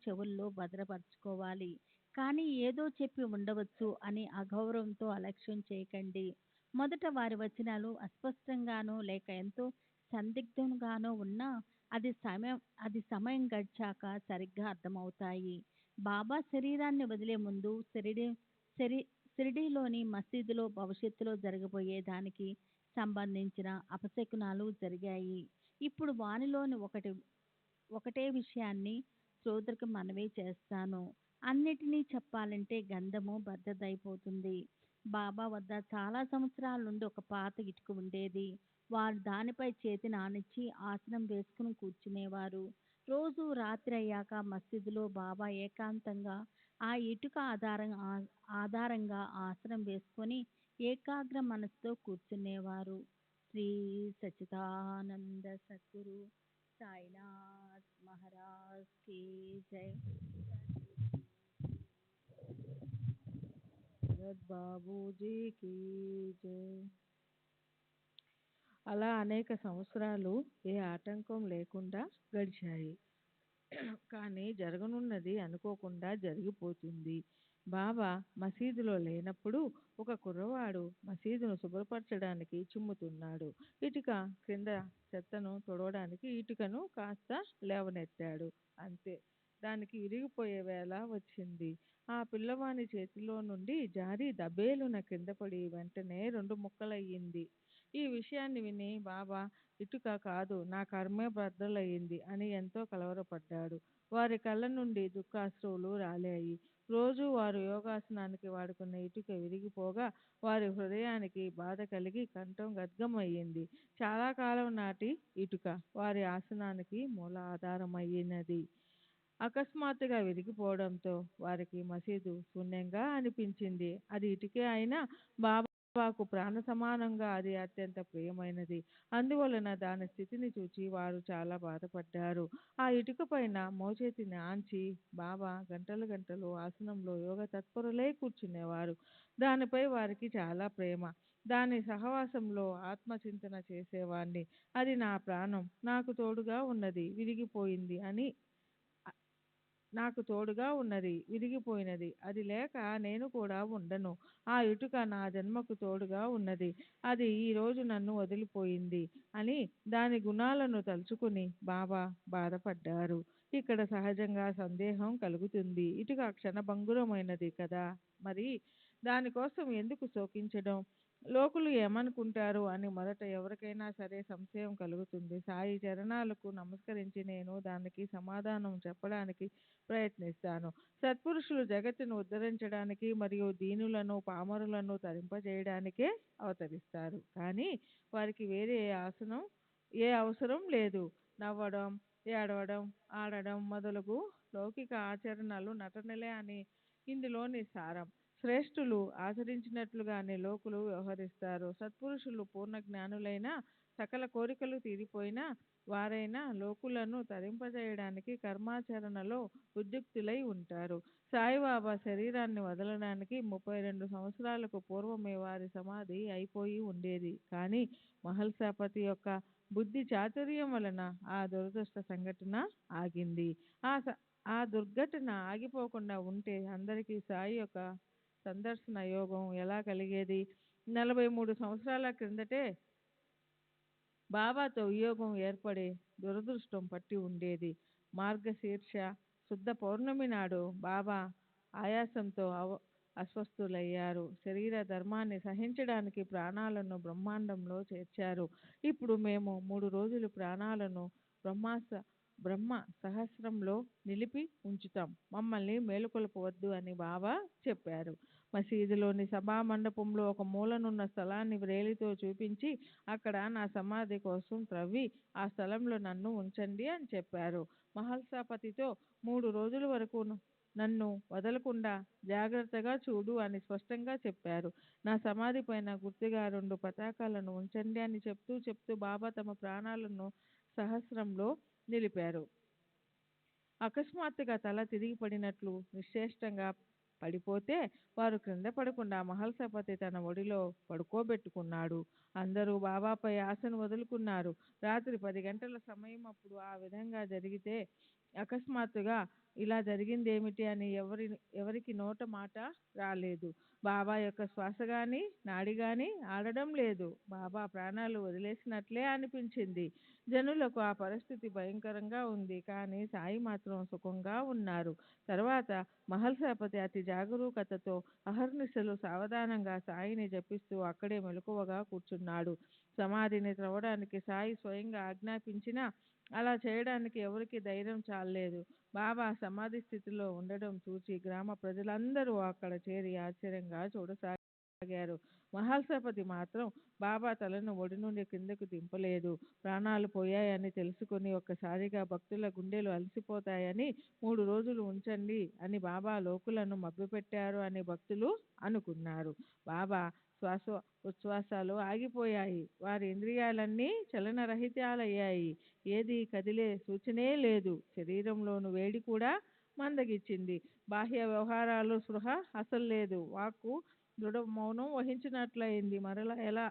చెవుల్లో భద్రపరచుకోవాలి. కానీ ఏదో చెప్పి ఉండవచ్చు అని అగౌరవంతో అలక్ష్యం చేయకండి. మొదట వారి వచనాలు అస్పష్టంగానో లేక ఎంతో సందిగ్ధంగానో ఉన్నా అది సమయం గడిచాక సరిగ్గా అర్థమవుతాయి. బాబా శరీరాన్ని వదిలే ముందు షిరిడీలోని మసీదులో భవిష్యత్తులో జరగబోయే దానికి సంబంధించిన అపశకునాలు జరిగాయి. ఇప్పుడు వానిలోని ఒకటే విషయాన్ని శ్రోతలకు మనవి చేస్తాను. అన్నిటినీ చెప్పాలంటే గంధము బద్దదైపోతుంది. బాబా వద్ద చాలా సంవత్సరాల నుండి ఒక పాత ఇటుక ఉండేది. వారు దానిపై చేతిని ఆనించి ఆసనం వేసుకుని కూర్చునేవారు. రోజు రాత్రి అయ్యాక మసీదులో బాబా ఏకాంతంగా ఆ ఇటుక ఆధారంగా ఆసనం వేసుకొని ఏకాగ్ర మనసుతో కూర్చునేవారు. శ్రీ సచ్చిదానంద సద్గురు సాయినాథ్ మహారాజ్ కీ జై. బాబూజీ కీ జై. అలా అనేక సంవత్సరాలు ఏ ఆటంకం లేకుండా గడిచాయి. కానీ జరగనున్నది అనుకోకుండా జరిగిపోతుంది. బాబా మసీదులో లేనప్పుడు ఒక కుర్రవాడు మసీదును శుభ్రపరచడానికి చిమ్ముతున్నాడు. ఇటుక క్రింద చెత్తను తుడవడానికి ఇటుకను కాస్త లేవనెత్తాడు. అంతే, దానికి విరిగిపోయే వేళ వచ్చింది. ఆ పిల్లవాని చేతిలో నుండి జారి దబేలున కింద పడి వెంటనే 2 ముక్కలయ్యింది. ఈ విషయాన్ని విని బాబా ఇటుక కాదు, నా కర్మే బద్దలయ్యింది అని ఎంతో కలవరపడ్డాడు. వారి కళ్ళ నుండి దుఃఖాశ్రువులు రాలాయి. రోజు వారు యోగాసనానికి వాడుకున్న ఇటుక విరిగిపోగా వారి హృదయానికి బాధ కలిగి కంఠం గద్గమయ్యింది. చాలా కాలం నాటి ఇటుక వారి ఆసనానికి మూల ఆధారమయ్యినది. అకస్మాత్తుగా విరిగిపోవడంతో వారికి మసీదు శూన్యంగా అనిపించింది. అది ఇటుకే అయినా బాబాకు ప్రాణ సమానంగా అది అత్యంత ప్రియమైనది. అందువలన దాని స్థితిని చూచి వారు చాలా బాధపడ్డారు. ఆ ఇటుక పైన మోచేతిని ఆంచి బాబా గంటలు గంటలు ఆసనంలో యోగ తత్పరులై కూర్చునేవారు. దానిపై వారికి చాలా ప్రేమ. దాని సహవాసంలో ఆత్మచింతన చేసేవాణ్ణి. అది నా ప్రాణం, నాకు తోడుగా ఉన్నది, విరిగిపోయింది విరిగిపోయినది, అది లేక నేను కూడా ఉండను. ఆ ఇటుక నా జన్మకు తోడుగా ఉన్నది, అది ఈరోజు నన్ను వదిలిపోయింది అని దాని గుణాలను తలుచుకుని బాబా బాధపడ్డారు. ఇక్కడ సహజంగా సందేహం కలుగుతుంది. ఇటుక క్షణభంగురమైనది కదా, మరి దానికోసం ఎందుకు శోకించడం, లోకులు ఏమనుకుంటారు అని మొదట ఎవరికైనా సరే సంశయం కలుగుతుంది. సాయి చరణాలకు నమస్కరించి నేను దానికి సమాధానం చెప్పడానికి ప్రయత్నిస్తాను. సత్పురుషులు జగత్తును ఉద్ధరించడానికి మరియు దీనులను పామరులను తరింపజేయడానికే అవతరిస్తారు. కానీ వారికి వేరే ఏ అవసరం లేదు. నవ్వడం, ఏడవడం, ఆడడం మొదలగు లౌకిక ఆచరణలు నటనలే అని ఇందులోని సారం. శ్రేష్ఠులు ఆచరించినట్లుగానే లోకులు వ్యవహరిస్తారు. సత్పురుషులు పూర్ణ జ్ఞానులైన సకల కోరికలు తీరిపోయిన వారైనా లోకులను తరింపజేయడానికి కర్మాచరణలో ఉద్యుక్తులై ఉంటారు. సాయిబాబా శరీరాన్ని వదలడానికి 32 సంవత్సరాలకు పూర్వమే వారి సమాధి అయిపోయి ఉండేది. కానీ మహల్సాపతి యొక్క బుద్ధి చాతుర్యం వలన ఆ దురదృష్ట సంఘటన ఆగింది. ఆ స- ఆ దుర్ఘటన ఆగిపోకుండా ఉంటే అందరికీ సాయి యొక్క సందర్శన యోగం ఎలా కలిగేది? 43 సంవత్సరాల క్రిందటే బాబాతో వియోగం ఏర్పడే దురదృష్టం పట్టి ఉండేది. మార్గశీర్ష శుద్ధ పౌర్ణమి నాడు బాబా ఆయాసంతో అస్వస్థులయ్యారు. శరీర ధర్మాన్ని సహించడానికి ప్రాణాలను బ్రహ్మాండంలో చేర్చారు. ఇప్పుడు మేము 3 రోజులు ప్రాణాలను బ్రహ్మ సహస్రంలో నిలిపి ఉంచుతాం. మమ్మల్ని మేలుకొల్పవద్దు అని బాబా చెప్పారు. మసీదులోని సభా మండపంలో ఒక మూలనున్న స్థలాన్ని వ్రేలితో చూపించి అక్కడ నా సమాధి కోసం త్రవ్వి ఆ స్థలంలో నన్ను ఉంచండి అని చెప్పారు. మహల్సాపతితో 3 రోజుల వరకు నన్ను వదలకుండా జాగ్రత్తగా చూడు అని స్పష్టంగా చెప్పారు. నా సమాధి పైన గుర్తుగా 2 పతాకాలను ఉంచండి అని చెప్తూ చెప్తూ బాబా తమ ప్రాణాలను సహస్రంలో నిలిపారు. అకస్మాత్తుగా తల తిరిగి పడినట్లు నిశ్చేష్టంగా పడిపోతే వారు క్రింద పడకుండా మహల్సాపతి తన ఒడిలో పడుకోబెట్టుకున్నాడు. అందరూ బాబాపై ఆశను వదులుకున్నారు. రాత్రి 10 గంటల సమయం అప్పుడు ఆ విధంగా జరిగితే అకస్మాత్తుగా ఇలా జరిగిందేమిటి అని ఎవరికి నోట మాట రాలేదు. బాబా యొక్క శ్వాస గాని నాడి గాని ఆడడం లేదు. బాబా ప్రాణాలు వదిలేసినట్లే అనిపించింది. జనులకు ఆ పరిస్థితి భయంకరంగా ఉంది. కానీ సాయి మాత్రం సుఖంగా ఉన్నారు. తర్వాత మహల్సాపతి అతి జాగరూకతతో అహర్నిశలు సావధానంగా సాయిని జపిస్తూ అక్కడే మెలకువగా కూర్చున్నాడు. సమాధిని త్రవ్వడానికి సాయి స్వయంగా ఆజ్ఞాపించినా అలా చేయడానికి ఎవరికి ధైర్యం చాలలేదు. బాబా సమాధి స్థితిలో ఉండడం చూసి గ్రామ ప్రజలందరూ అక్కడ చేరి ఆశ్చర్యంగా చూడసాగారు. మహల్సాపతి మాత్రం బాబా తలను ఒడి నుండి కిందకు దింపలేదు. ప్రాణాలు పోయాయని తెలుసుకుని ఒక్కసారిగా భక్తుల గుండెలు అలసిపోతాయని 3 రోజులు ఉంచండి అని బాబా లోకులను మభ్యపెట్టారు అని భక్తులు అనుకున్నారు. బాబా ఉచ్ఛ్వాసాలు ఆగిపోయాయి. వారి ఇంద్రియాలన్నీ చలనరహితాలయ్యాయి. ఏది కదిలే సూచనే లేదు. శరీరంలోని వేడి కూడా మందగించింది. బాహ్య వ్యవహారాలు స్పృహ అసలు లేదు. వాక్కు దృఢ మౌనం వహించినట్లయింది. మరలా ఎలా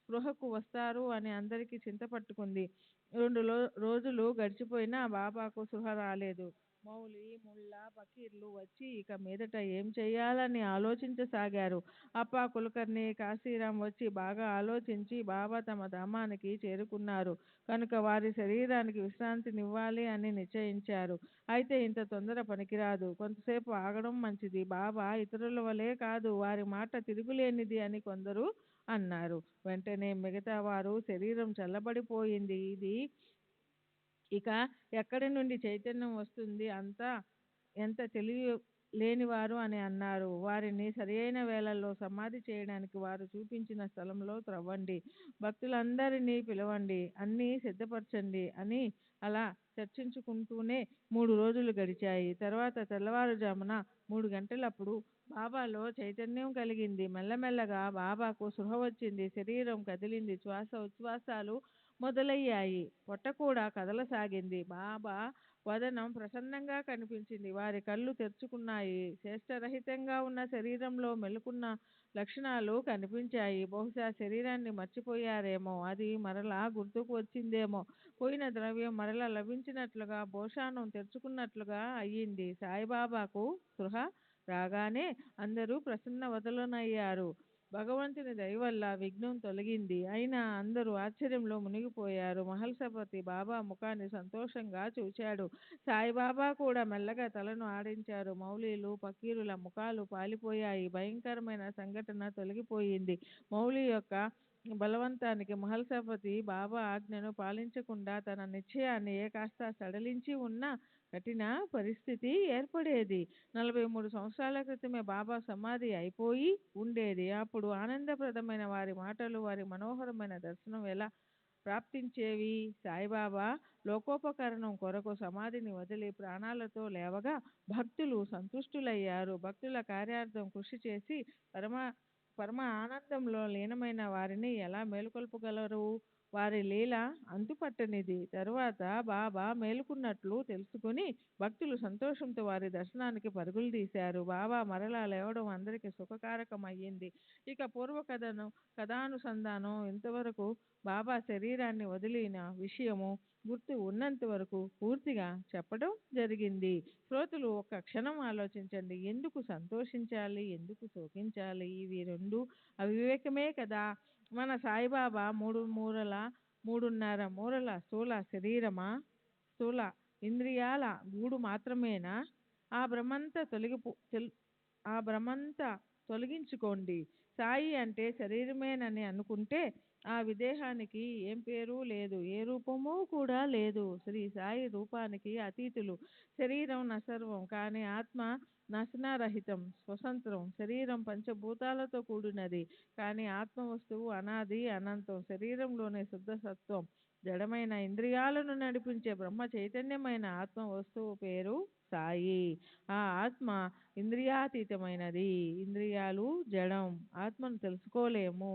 స్పృహకు వస్తారు అని అందరికీ చింత పట్టుకుంది. 2 రోజులు గడిచిపోయినా బాబాకు స్పృహ రాలేదు. మౌలి ముల్లా ఫకీర్లు వచ్చి ఇక మీదట ఏం చెయ్యాలని ఆలోచించసాగారు. అప్పా కులకర్ణి కాశీరాం వచ్చి బాగా ఆలోచించి బాబా తమ ధామానికి చేరుకున్నారు కనుక వారి శరీరానికి విశ్రాంతినివ్వాలి అని నిశ్చయించారు. అయితే ఇంత తొందర పనికిరాదు. కొంతసేపు ఆగడం మంచిది. బాబా ఇతరుల వలె కాదు, వారి మాట తిరుగులేనిది అని కొందరు అన్నారు. వెంటనే మిగతా వారు శరీరం చల్లబడిపోయింది. ఇది ఇక ఎక్కడి నుండి చైతన్యం వస్తుంది, ఎంత తెలివి లేనివారు అని అన్నారు. వారిని సరియైన వేళల్లో సమాధి చేయడానికి వారు చూపించిన స్థలంలో త్రవ్వండి, భక్తులందరినీ పిలవండి, అన్నీ సిద్ధపరచండి అని అలా చర్చించుకుంటూనే 3 రోజులు గడిచాయి. తర్వాత తెల్లవారుజామున 3 గంటలప్పుడు బాబాలో చైతన్యం కలిగింది. మెల్లమెల్లగా బాబాకు స్పృహ వచ్చింది. శరీరం కదిలింది. శ్వాస ఉచ్ఛ్వాసాలు మొదలయ్యాయి. పొట్ట కూడా కదలసాగింది. బాబా వదనం ప్రసన్నంగా కనిపించింది. వారి కళ్ళు తెరుచుకున్నాయి. చేష్టరహితంగా ఉన్న శరీరంలో మెలుకున్న లక్షణాలు కనిపించాయి. బహుశా శరీరాన్ని మర్చిపోయారేమో, అది మరలా గుర్తుకు వచ్చిందేమో, పోయిన ద్రవ్యం మరలా లభించినట్లుగా భోషాణం తెరుచుకున్నట్లుగా అయ్యింది. సాయిబాబాకు స్పృహ రాగానే అందరూ ప్రసన్న వదనులయ్యారు. భగవంతుని దయవల్ల విఘ్నం తొలగింది. అయినా అందరూ ఆశ్చర్యంలో మునిగిపోయారు. మహల్సాపతి బాబా ముఖాన్ని సంతోషంగా చూశాడు. సాయిబాబా కూడా మెల్లగా తలను ఆడించారు. మౌలీలు ఫకీరుల ముఖాలు పాలిపోయాయి. భయంకరమైన సంఘటన తొలగిపోయింది. మౌలి యొక్క బలవంతానికి మహల్సాపతి బాబా ఆజ్ఞను పాలించకుండా తన నిశ్చయాన్ని కాస్త సడలించి ఉన్న కఠిన పరిస్థితి ఏర్పడేది. 43 సంవత్సరాల క్రితమే బాబా సమాధి అయిపోయి ఉండేది. అప్పుడు ఆనందప్రదమైన వారి మాటలు, వారి మనోహరమైన దర్శనం ఎలా ప్రాప్తించేవి. సాయిబాబా లోకోపకరణం కొరకు సమాధిని వదిలి ప్రాణాలతో లేవగా భక్తులు సంతుష్టులయ్యారు. భక్తుల కార్యార్థం కృషి చేసి పరమ పరమ ఆనందంలో లీనమైన వారిని ఎలా మేలుకొల్పగలరు? వారి లీల అంతుపట్టనిది. తరువాత బాబా మేలుకున్నట్లు తెలుసుకుని భక్తులు సంతోషంతో వారి దర్శనానికి పరుగులు తీశారు. బాబా మరలా లేవడం అందరికీ సుఖకారకం అయ్యింది. ఇక పూర్వ కథానుసంధానం ఇంతవరకు బాబా శరీరాన్ని వదిలిన విషయము గుర్తు ఉన్నంత వరకు పూర్తిగా చెప్పడం జరిగింది. శ్రోతలు ఒక్క క్షణం ఆలోచించండి. ఎందుకు సంతోషించాలి, ఎందుకు శోకించాలి? ఇవి రెండు అవివేకమే కదా. మన సాయిబాబా మూడున్నర మూరల స్థూల శరీరమా, స్థూల ఇంద్రియాల గూడు మాత్రమేనా? ఆ భ్రమంతా తొలగించుకోండి. సాయి అంటే శరీరమేనని అనుకుంటే ఆ విదేహానికి ఏం పేరు లేదు, ఏ రూపము కూడా లేదు. శ్రీ సాయి రూపానికి అతీతులు. శరీరం నసర్వం, కానీ ఆత్మ నాశనారహితం, స్వతంత్రం. శరీరం పంచభూతాలతో కూడినది, కానీ ఆత్మ వస్తువు అనాది, అనంతం. శరీరంలోని శుద్ధసత్వం, జడమైన ఇంద్రియాలను నడిపించే బ్రహ్మ చైతన్యమైన ఆత్మ వస్తువు పేరు సాయి. ఆ ఆత్మ ఇంద్రియాతీతమైనది. ఇంద్రియాలు జడం, ఆత్మను తెలుసుకోలేము.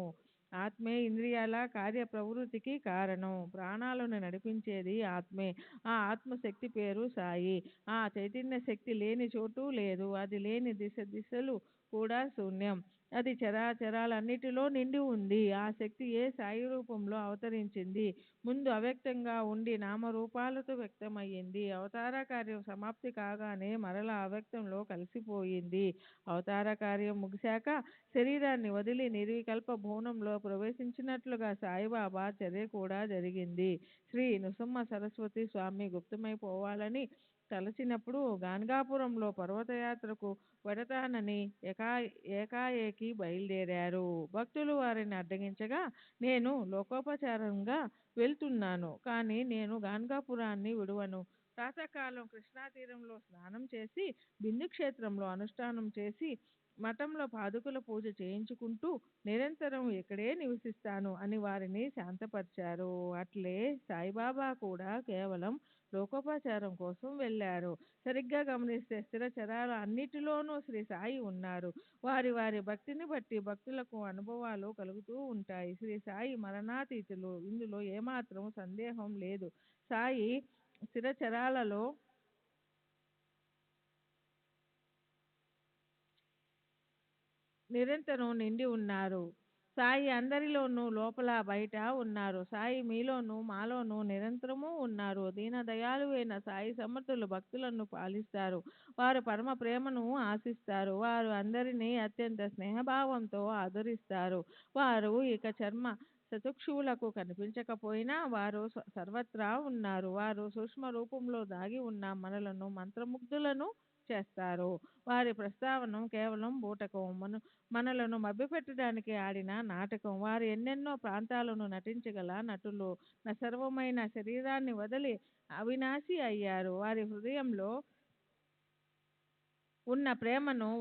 ఆత్మే ఇంద్రియాల కార్య ప్రవృత్తికి కారణం. ప్రాణాలను నడిపించేది ఆత్మే. ఆ ఆత్మశక్తి పేరు సాయి. ఆ చైతన్య శక్తి లేని చోటు లేదు. అది లేని దిశలు కూడా శూన్యం. అది చరాచరాలన్నిటిలో నిండి ఉంది. ఆ శక్తి ఏ సాయి రూపంలో అవతరించింది. ముందు అవ్యక్తంగా ఉండి నామరూపాలతో వ్యక్తమయ్యింది. అవతార కార్యం సమాప్తి కాగానే మరలా అవ్యక్తంలో కలిసిపోయింది. అవతార కార్యం ముగిశాక శరీరాన్ని వదిలి నిర్వికల్ప భువనంలో ప్రవేశించినట్లుగా సాయిబాబా చర్య కూడా జరిగింది. శ్రీ నృసింహ సరస్వతి స్వామి గుప్తమైపోవాలని తలచినప్పుడు గాన్గాపురంలో పర్వతయాత్రకు వెడతానని ఏకాఏకి బయలుదేరారు. భక్తులు వారిని అడ్డగించగా, నేను లోకోపచారంగా వెళ్తున్నాను, కానీ నేను గాన్గాపురాన్ని విడువను. ప్రాతకాలం కృష్ణా తీరంలో స్నానం చేసి, బిందు క్షేత్రంలో అనుష్ఠానం చేసి, మఠంలో పాదుకుల పూజ చేయించుకుంటూ నిరంతరం ఇక్కడే నివసిస్తాను అని వారిని శాంతపరిచారు. అట్లే సాయిబాబా కూడా కేవలం లోకోపచారం కోసం వెళ్ళారు. సరిగ్గా గమనిస్తే స్థిర చరాల అన్నిటిలోనూ శ్రీ సాయి ఉన్నారు. వారి వారి భక్తిని బట్టి భక్తులకు అనుభవాలు కలుగుతూ ఉంటాయి. శ్రీ సాయి మరణాతీతులు, ఇందులో ఏమాత్రం సందేహం లేదు. సాయి స్థిర చరాలలో నిరంతరం నిండి ఉన్నారు. సాయి అందరిలోనూ లోపల బయట ఉన్నారు. సాయి మీలోనూ మాలోనూ నిరంతరము ఉన్నారు. దీనదయాళువైన సాయి సమర్థులు భక్తులను పాలిస్తారు. వారు పరమ ప్రేమను ఆశిస్తారు. వారు అందరినీ అత్యంత స్నేహభావంతో ఆదరిస్తారు. వారు ఇక చర్మ చతుక్షువులకు కనిపించకపోయినా వారు సర్వత్రా ఉన్నారు. వారు సూక్ష్మ రూపంలో దాగి ఉన్న మనలను మంత్రముగ్ధులను చేస్తారు. వారి ప్రస్తావన కేవలం బూటకం, మనలను మభ్యపెట్టడానికి ఆడిన నాటకం. వారు ఎన్నెన్నో ప్రాంతాలను నటించగల నటులు. సర్వమైన శరీరాన్ని వదిలి అవినాశి అయ్యారు. వారి హృదయంలో ఉన్న ప్రేమను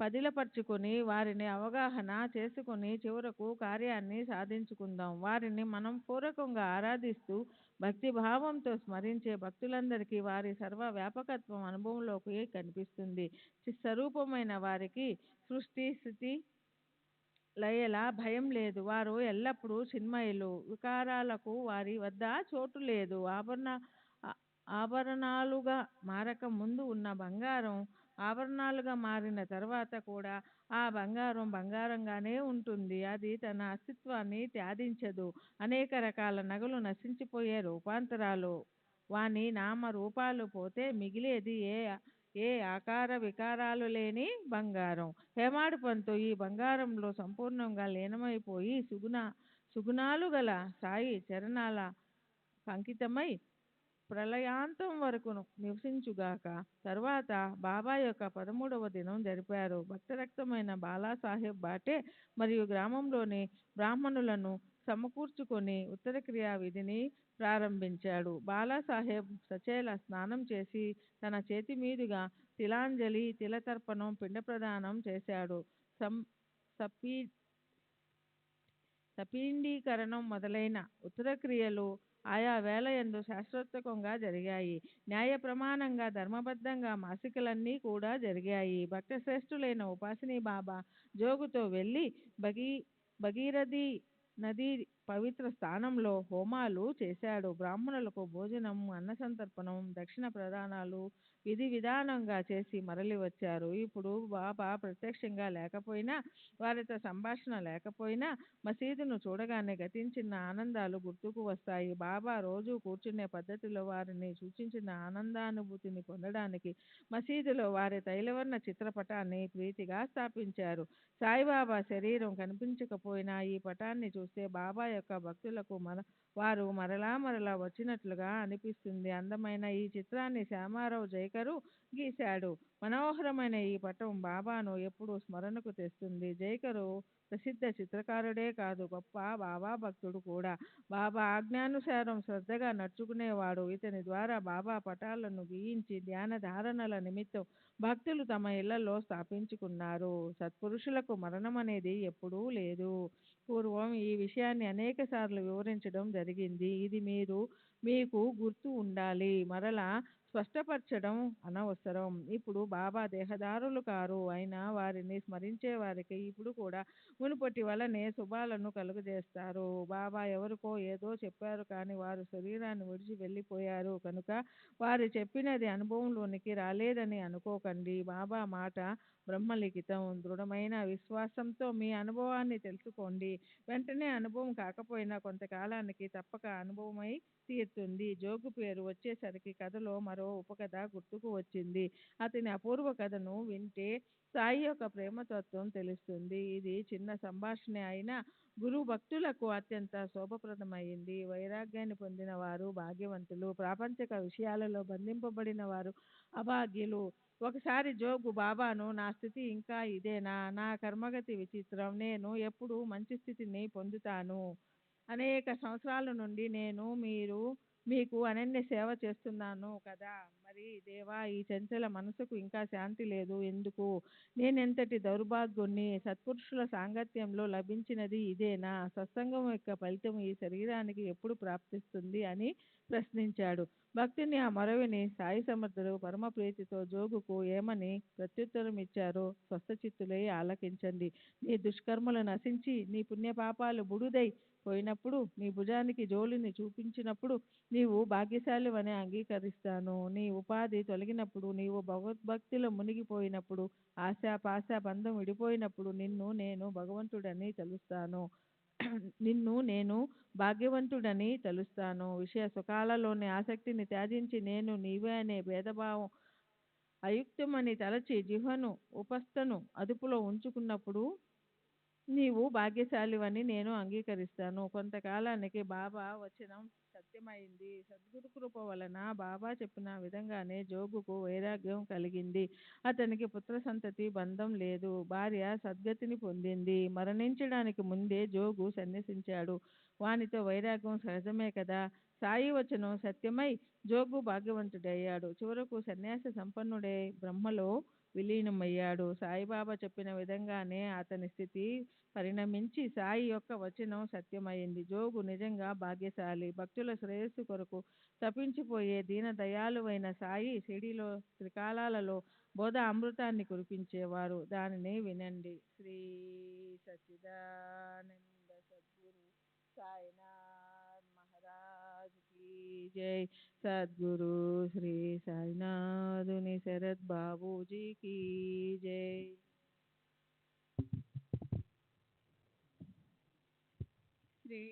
పదిలపరుచుకొని వారిని అవగాహన చేసుకుని చివరకు కార్యాన్ని సాధించుకుందాం. వారిని మనం పూర్వకంగా ఆరాధిస్తూ భక్తి భావంతో స్మరించే భక్తులందరికీ వారి సర్వ వ్యాపకత్వం అనుభవంలోకి కనిపిస్తుంది. చిస్వరూపమైన వారికి సృష్టి స్థితి లయల భయం లేదు. వారు ఎల్లప్పుడూ చిన్మయులు. వికారాలకు వారి వద్ద చోటు లేదు. ఆభరణాలుగా మారక ముందు ఉన్న బంగారం ఆభరణాలుగా మారిన తర్వాత కూడా ఆ బంగారం బంగారంగానే ఉంటుంది. అది తన అస్తిత్వాన్ని త్యజించదు. అనేక రకాల నగలు నశించిపోయే రూపాంతరాలు. వాని నామ రూపాలు పోతే మిగిలేది ఏ ఆకార వికారాలు లేని బంగారం. హేమాడు పంతు ఈ బంగారంలో సంపూర్ణంగా లీనమైపోయి సుగుణాలు గల సాయి చరణాల అంకితమై ప్రళయాంతం వరకు నివసించుగాక. తరువాత బాబా యొక్క 13వ దినం జరిపారు. భక్తరక్తమైన బాలాసాహెబ్ బాటే మరియు గ్రామంలోని బ్రాహ్మణులను సమకూర్చుకొని ఉత్తర క్రియా విధిని ప్రారంభించాడు. బాలాసాహెబ్ సచేల స్నానం చేసి తన చేతి మీదుగా తిలాంజలి, తిలతర్పణం, పిండ ప్రదానం చేశాడు. తపీండీకరణం మొదలైన ఉత్తర క్రియలు ఆయా వేళయందు శాస్త్రోక్తంగా జరిగాయి. న్యాయ ప్రమాణంగా ధర్మబద్ధంగా మాసికలన్నీ కూడా జరిగాయి. భక్త శ్రేష్ఠులైన ఉపాసిని బాబా జోగుతో వెళ్ళి భగీరథి నది పవిత్ర స్థానంలో హోమాలు చేశాడు. బ్రాహ్మణులకు భోజనం, అన్న సంతర్పణం, దక్షిణ ప్రదానాలు విధి విధానంగా చేసి మరలి వచ్చారు. ఇప్పుడు బాబా ప్రత్యక్షంగా లేకపోయినా, వారితో సంభాషణ లేకపోయినా మసీదును చూడగానే గతించిన ఆనందాలు గుర్తుకు వస్తాయి. బాబా రోజు కూర్చునే పద్ధతిలో వారిని సూచించిన ఆనందానుభూతిని పొందడానికి మసీదులో వారి తైలవర్ణ చిత్రపటాన్ని ప్రీతిగా స్థాపించారు. సాయిబాబా శరీరం కనిపించకపోయినా ఈ పటాన్ని చూస్తే బాబా యొక్క భక్తులకు వారు మరలా వచ్చినట్లుగా అనిపిస్తుంది. అందమైన ఈ చిత్రాన్ని శ్యామారావు జైకరు గీశాడు. మనోహరమైన ఈ పటం బాబాను ఎప్పుడూ స్మరణకు తెస్తుంది. జైకరు ప్రసిద్ధ చిత్రకారుడే కాదు, గొప్ప బాబా భక్తుడు కూడా. బాబా ఆజ్ఞానుసారం శ్రద్ధగా నడుచుకునేవాడు. ఇతని ద్వారా బాబా పటాలను గీయించి ధ్యాన ధారణల నిమిత్తం భక్తులు తమ ఇళ్లలో స్థాపించుకున్నారు. సత్పురుషులకు మరణం అనేది ఎప్పుడూ లేదు. పూర్వం ఈ విషయాన్ని అనేక సార్లు వివరించడం జరిగింది. ఇది మీకు గుర్తు ఉండాలి. మరలా స్పష్టపరచడం అనవసరం. ఇప్పుడు బాబా దేహదారులు కారు, అయినా వారిని స్మరించే వారికి ఇప్పుడు కూడా మునుపటి వలనే శుభాలను కలుగజేస్తారు. బాబా ఎవరికో ఏదో చెప్పారు కానీ వారు శరీరాన్ని విడిచి వెళ్ళిపోయారు కనుక వారు చెప్పినది అనుభవంలోనికి రాలేదని అనుకోకండి. బాబా మాట బ్రహ్మలిఖితం. దృఢమైన విశ్వాసంతో మీ అనుభవాన్ని తెలుసుకోండి. వెంటనే అనుభవం కాకపోయినా కొంతకాలానికి తప్పక అనుభవమై తీరుతుంది. జోగు పేరు వచ్చేసరికి కథలో మరో ఉపకథ గుర్తుకు వచ్చింది. అతని అపూర్వ కథను వింటే సాయి యొక్క ప్రేమతత్వం తెలుస్తుంది. ఇది చిన్న సంభాషణ అయినా గురు భక్తులకు అత్యంత శోభప్రదమైంది. వైరాగ్యాన్ని పొందిన వారు భాగ్యవంతులు, ప్రాపంచిక విషయాలలో బంధింపబడిన వారు అభాగ్యులు. ఒకసారి జోగు బాబాను, నా స్థితి ఇంకా ఇదేనా, నా కర్మగతి విచిత్రం, నేను ఎప్పుడు మంచి స్థితిని పొందుతాను, అనేక సంవత్సరాల నుండి నేను మీకు అనన్య సేవ చేస్తున్నాను కదా, మరి దేవా ఈ చంచల మనసుకు ఇంకా శాంతి లేదు ఎందుకు, నేనెంతటి దౌర్భాగ్యుణ్ణి, సత్పురుషుల సాంగత్యంలో లభించినది ఇదేనా, సత్సంగం యొక్క ఫలితం ఈ శరీరానికి ఎప్పుడు ప్రాప్తిస్తుంది అని ప్రశ్నించాడు. భక్తుని ఆ మొరవిని సాయి సమర్థుడు పరమ ప్రీతితో జోగుకు ఏమని ప్రత్యుత్తరం ఇచ్చారో స్వస్థచిత్తులై ఆలకించండి. నీ దుష్కర్మలు నశించి నీ పుణ్యపాపాలు బుడుదై పోయినప్పుడు, నీ భుజానికి జోలిని చూపించినప్పుడు నీవు భాగ్యశాలివని అంగీకరిస్తాను. నీ ఉపాధి తొలగినప్పుడు, నీవు భగవద్భక్తిలో మునిగిపోయినప్పుడు, ఆశ పాశ బంధం విడిపోయినప్పుడు నిన్ను నేను భగవంతుడని తలుస్తాను. నిన్ను నేను భాగ్యవంతుడని తలుస్తాను. విషయ సుఖాలలోని ఆసక్తిని త్యజించి నేను నీవే అనే భేదభావం అయుక్తమని తలచి జిహ్వను ఉపస్థను అదుపులో ఉంచుకున్నప్పుడు నీవు భాగ్యశాలివని నేను అంగీకరిస్తాను. కొంతకాలానికి బాబా వచనం సత్యమైంది. సద్గురు కృప వలన బాబా చెప్పిన విధంగానే జోగుకు వైరాగ్యం కలిగింది. అతనికి పుత్ర సంతతి బంధం లేదు. భార్య సద్గతిని పొందింది. మరణించడానికి ముందే జోగు సన్యసించాడు. వానితో వైరాగ్యం సహజమే కదా. సాయి వచనం సత్యమై జోగు భాగ్యవంతుడయ్యాడు. చివరకు సన్యాస సంపన్నుడై బ్రహ్మలో విలీనమయ్యాడు. సాయిబాబా చెప్పిన విధంగానే అతని స్థితి పరిణమించి సాయి యొక్క వచనం సత్యమైంది. జోగు నిజంగా భాగ్యశాలి. భక్తుల శ్రేయస్సు కొరకు తప్పించిపోయే దీన దయాళువైన సాయి షిరిడీలో త్రికాలాలలో బోధ అమృతాన్ని కురిపించేవారు. దానిని వినండి. శ్రీ సచ్చిదానంద సద్గురు సాయినాథ్ మహారాజ్ కీ జై. సద్గురు శ్రీ సాయినాథుని శరత్ బాబూజీ కీ జై. శ్రీ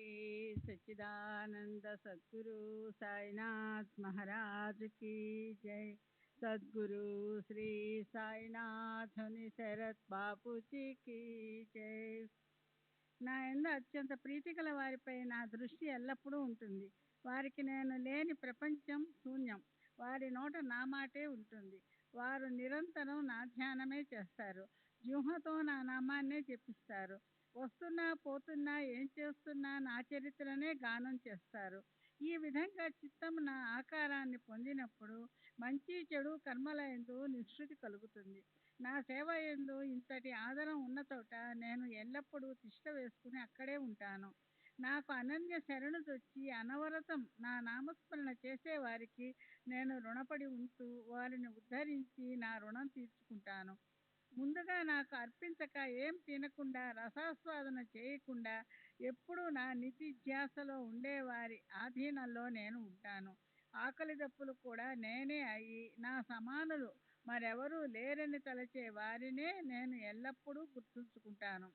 సచ్చిదానంద సద్గురు సాయినాథ్ మహారాజ్ కీ జై. సద్గురు శ్రీ సాయినాథుని శరత్ బాపూజీ కీ జై. నా యందు అత్యంత ప్రీతి గల వారిపై నా దృష్టి ఎల్లప్పుడూ ఉంటుంది. వారికి నేను లేని ప్రపంచం శూన్యం. వారి నోట నా మాటే ఉంటుంది. వారు నిరంతరం నా ధ్యానమే చేస్తారు. జిహ్వతో నా నామాన్నే జపిస్తారు. వస్తున్నా పోతున్నా ఏం చేస్తున్నా నా చరిత్రనే గానం చేస్తారు. ఈ విధంగా చిత్తం నా ఆకారాన్ని పొందినప్పుడు మంచి చెడు కర్మల యందు నిష్కృతి కలుగుతుంది. నా సేవ యందు ఇంతటి ఆదరం ఉన్న చోట నేను ఎల్లప్పుడూ తిష్ట వేసుకుని అక్కడే ఉంటాను. నాకు అనన్య శరణుదొచ్చి అనవరతం నా నామస్మరణ చేసేవారికి నేను రుణపడి ఉంటూ వారిని ఉద్ధరించి నా రుణం తీర్చుకుంటాను. ముందుగా నాకు అర్పించక ఏం తినకుండా రసాస్వాదన చేయకుండా ఎప్పుడూ నా నిధి ధ్యాసలో ఉండేవారి ఆధీనంలో నేను ఉంటాను. ఆకలి దప్పులు కూడా నేనే అయి నా సమానులు మరెవరూ లేరని తలచే వారినే నేను ఎల్లప్పుడూ గుర్తుంచుకుంటాను.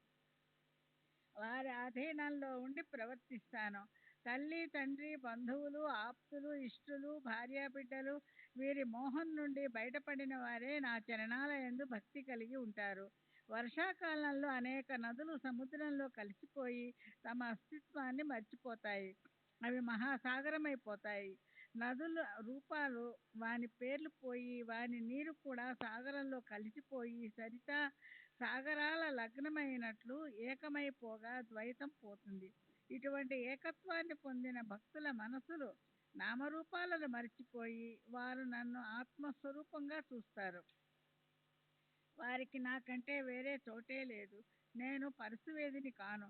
వారి అధీనంలో ఉండి ప్రవర్తిస్తాను. తల్లి తండ్రి బంధువులు ఆప్తులు ఇష్టులు భార్యాబిడ్డలు వీరి మోహం నుండి బయటపడిన వారే నా చరణాల యందు భక్తి కలిగి ఉంటారు. వర్షాకాలంలో అనేక నదులు సముద్రంలో కలిసిపోయి తమ అస్తిత్వాన్ని మర్చిపోతాయి. అవి మహాసాగరమైపోతాయి. నదుల రూపాలు వాని పేర్లు పోయి వాని నీరు కూడా సాగరంలో కలిసిపోయి సరితా సాగరాల లగ్నమైనట్లు ఏకమైపోగా ద్వైతం పోతుంది. ఇటువంటి ఏకత్వాన్ని పొందిన భక్తుల మనసులు నామరూపాలను మర్చిపోయి వారు నన్ను ఆత్మస్వరూపంగా చూస్తారు. వారికి నాకంటే వేరే చోటే లేదు. నేను పరశువేదిని కాను.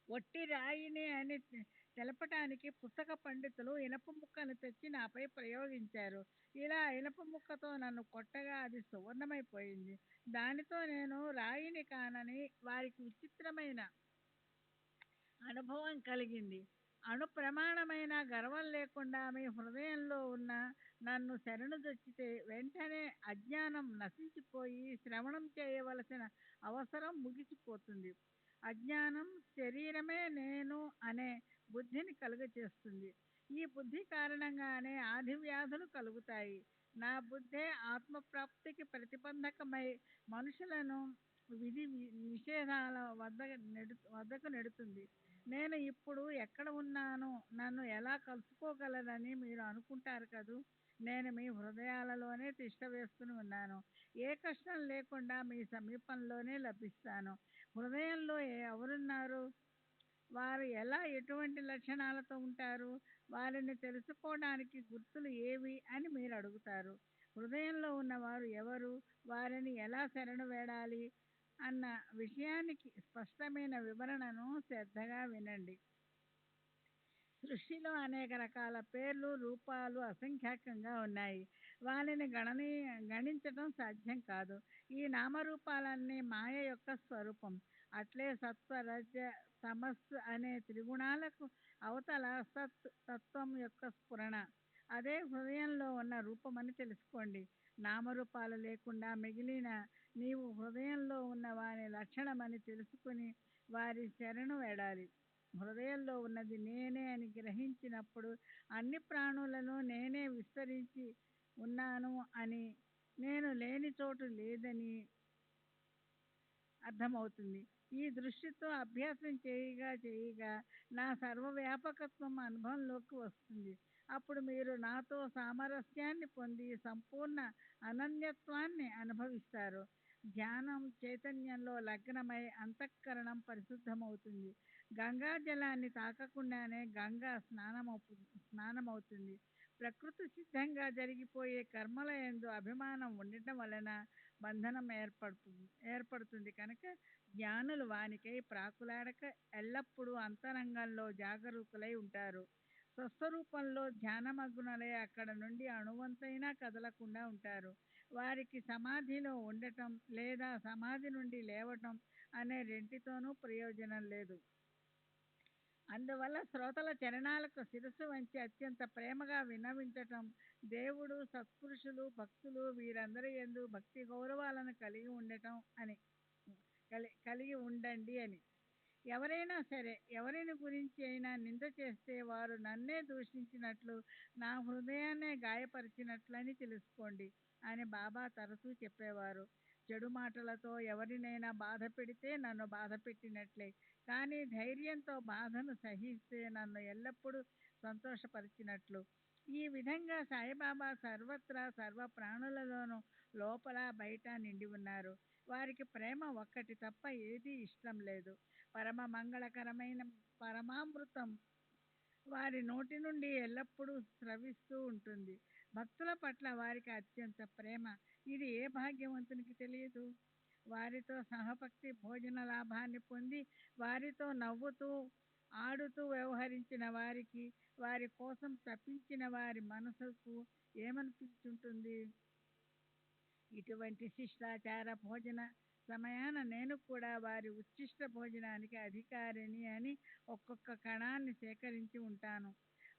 ఒట్టి రాయిని అని తెలపటానికి పుస్తక పండితులు ఇనప ముక్కను తెచ్చి నాపై ప్రయోగించారు. ఇలా ఇనప ముక్కతో నన్ను కొట్టగా అది సువర్ణమైపోయింది. దానితో నేను రాయిని కానని వారికి విచిత్రమైన అనుభవం కలిగింది. అణు ప్రమాణమైన గర్వం లేకుండా మీ హృదయంలో ఉన్న నన్ను శరణుజొచ్చితే వెంటనే అజ్ఞానం నశించిపోయి శ్రవణం చేయవలసిన అవసరం ముగిసిపోతుంది. అజ్ఞానం శరీరమే నేను అనే బుద్ధిని కలుగచేస్తుంది. ఈ బుద్ధి కారణంగానే ఆది వ్యాధులు కలుగుతాయి. నా బుద్ధే ఆత్మప్రాప్తికి ప్రతిబంధకమై మనుషులను విధి నిషేధాల వద్దకు నెడుతుంది. నేను ఇప్పుడు ఎక్కడ ఉన్నాను, నన్ను ఎలా కలుసుకోగలరని మీరు అనుకుంటారు కదూ. నేను మీ హృదయాలలోనే తిష్ట వేసుకుని ఉన్నాను. ఏ కష్టం లేకుండా మీ సమీపంలోనే లభిస్తాను. హృదయంలో ఎవరున్నారు? వారు ఎలా ఎటువంటి లక్షణాలతో ఉంటారు? వారిని తెలుసుకోవడానికి గుర్తులు ఏవి అని మీరు అడుగుతారు. హృదయంలో ఉన్నవారు ఎవరు? వారిని ఎలా శరణు వేడాలి అన్న విషయానికి స్పష్టమైన వివరణను శ్రద్ధగా వినండి. సృష్టిలో అనేక రకాల పేర్లు రూపాలు అసంఖ్యాకంగా ఉన్నాయి. వానిని గణించటం సాధ్యం కాదు. ఈ నామరూపాలన్నీ మాయ యొక్క స్వరూపం. అట్లే సత్వ రజ తమస్సు అనే త్రిగుణాలకు అవతల సత్ తత్వం యొక్క స్ఫురణ. అదే హృదయంలో ఉన్న రూపమని తెలుసుకోండి. నామరూపాలు లేకుండా మిగిలిన నీవు హృదయంలో ఉన్న వాని లక్షణమని తెలుసుకుని వారి శరణు వేడాలి. హృదయంలో ఉన్నది నేనే అని గ్రహించినప్పుడు అన్ని ప్రాణులను నేనే విస్తరించి ఉన్నాను అని, నేను లేని చోటు లేదని అర్థమవుతుంది. ఈ దృష్టితో అభ్యాసం చేయగా నా సర్వవ్యాపకత్వం అనుభవంలోకి వస్తుంది. అప్పుడు మీరు నాతో సామరస్యాన్ని పొంది సంపూర్ణ అనన్యత్వాన్ని అనుభవిస్తారు. ధ్యానం చైతన్యంలో లగ్నమై అంతఃకరణం పరిశుద్ధమవుతుంది. గంగా జలాన్ని తాకకుండానే గంగా స్నానమవుతుంది. ప్రకృతి సిద్ధంగా జరిగిపోయే కర్మల యందు అభిమానం ఉండటం వలన బంధనం ఏర్పడుతుంది కనుక జ్ఞానులు వానికై ప్రాకులాడక ఎల్లప్పుడూ అంతరంగంలో జాగరూకులై ఉంటారు. స్వస్వరూపంలో ధ్యానమగ్నులై అక్కడ నుండి అణువంతైనా కదలకుండా ఉంటారు. వారికి సమాధిలో ఉండటం లేదా సమాధి నుండి లేవటం అనే రెంటితోనూ ప్రయోజనం లేదు. అందువల్ల శ్రోతల చరణాలకు శిరస్సు వంచి అత్యంత ప్రేమగా విన్నవించటం, దేవుడు సత్పురుషులు భక్తులు వీరందరి యందు భక్తి గౌరవాలను కలిగి ఉండండి అని. ఎవరైనా సరే ఎవరిని గురించి అయినా నింద చేస్తే వారు నన్నే దూషించినట్లు నా హృదయాన్నే గాయపరిచినట్లని తెలుసుకోండి అని బాబా తరచూ చెప్పేవారు. చెడు మాటలతో ఎవరినైనా బాధ పెడితే నన్ను బాధ పెట్టినట్లే. కానీ ధైర్యంతో బాధను సహిస్తే నన్ను ఎల్లప్పుడూ సంతోషపరిచినట్లు. ఈ విధంగా సాయిబాబా సర్వత్రా సర్వ ప్రాణులలోనూ లోపల బయట నిండి ఉన్నారు. వారికి ప్రేమ ఒక్కటి తప్ప ఏదీ ఇష్టం లేదు. పరమ మంగళకరమైన పరమామృతం వారి నోటి నుండి ఎల్లప్పుడూ స్రవిస్తూ ఉంటుంది. భక్తుల పట్ల వారికి అత్యంత ప్రేమ. ఇది ఏ భాగ్యవంతునికి తెలియదు? వారితో సహపక్తి భోజన లాభాన్ని పొంది వారితో నవ్వుతూ ఆడుతూ వ్యవహరించిన వారికి, వారి కోసం తప్పించిన వారి మనసుకు ఏమనిపించుంటుంది? ఇటువంటి శిష్టాచార భోజన సమయాన నేను కూడా వారి ఉచ్ఛిష్ట భోజనానికి అధికారిని అని ఒక్కొక్క కణాన్ని సేకరించి ఉంటాను.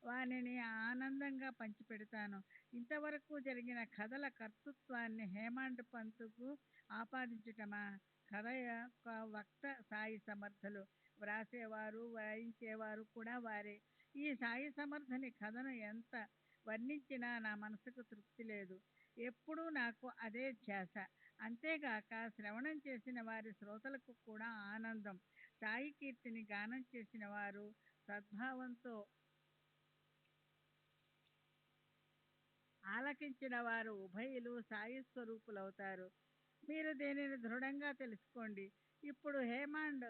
వానిని ఆనందంగా పంచిపెడతాను. ఇంతవరకు జరిగిన కథల కర్తృత్వాన్ని హేమాండ్ పంతుకు ఆపాదించటమా? కథ యొక్క వక్త సాయి సమర్థులు, వ్రాసేవారు వాయించేవారు కూడా వారే. ఈ సాయి సమర్థుని కథను ఎంత వర్ణించినా నా మనసుకు తృప్తి లేదు. ఎప్పుడూ నాకు అదే ధ్యాస. అంతేగాక శ్రవణం చేసిన వారి శ్రోతలకు కూడా ఆనందం. సాయి కీర్తిని గానం చేసిన వారు సద్భావంతో ఆలకించిన వారు ఉభయులు సాయి స్వరూపులవుతారు. మీరు దీనిని దృఢంగా తెలుసుకోండి. ఇప్పుడు హేమాండ్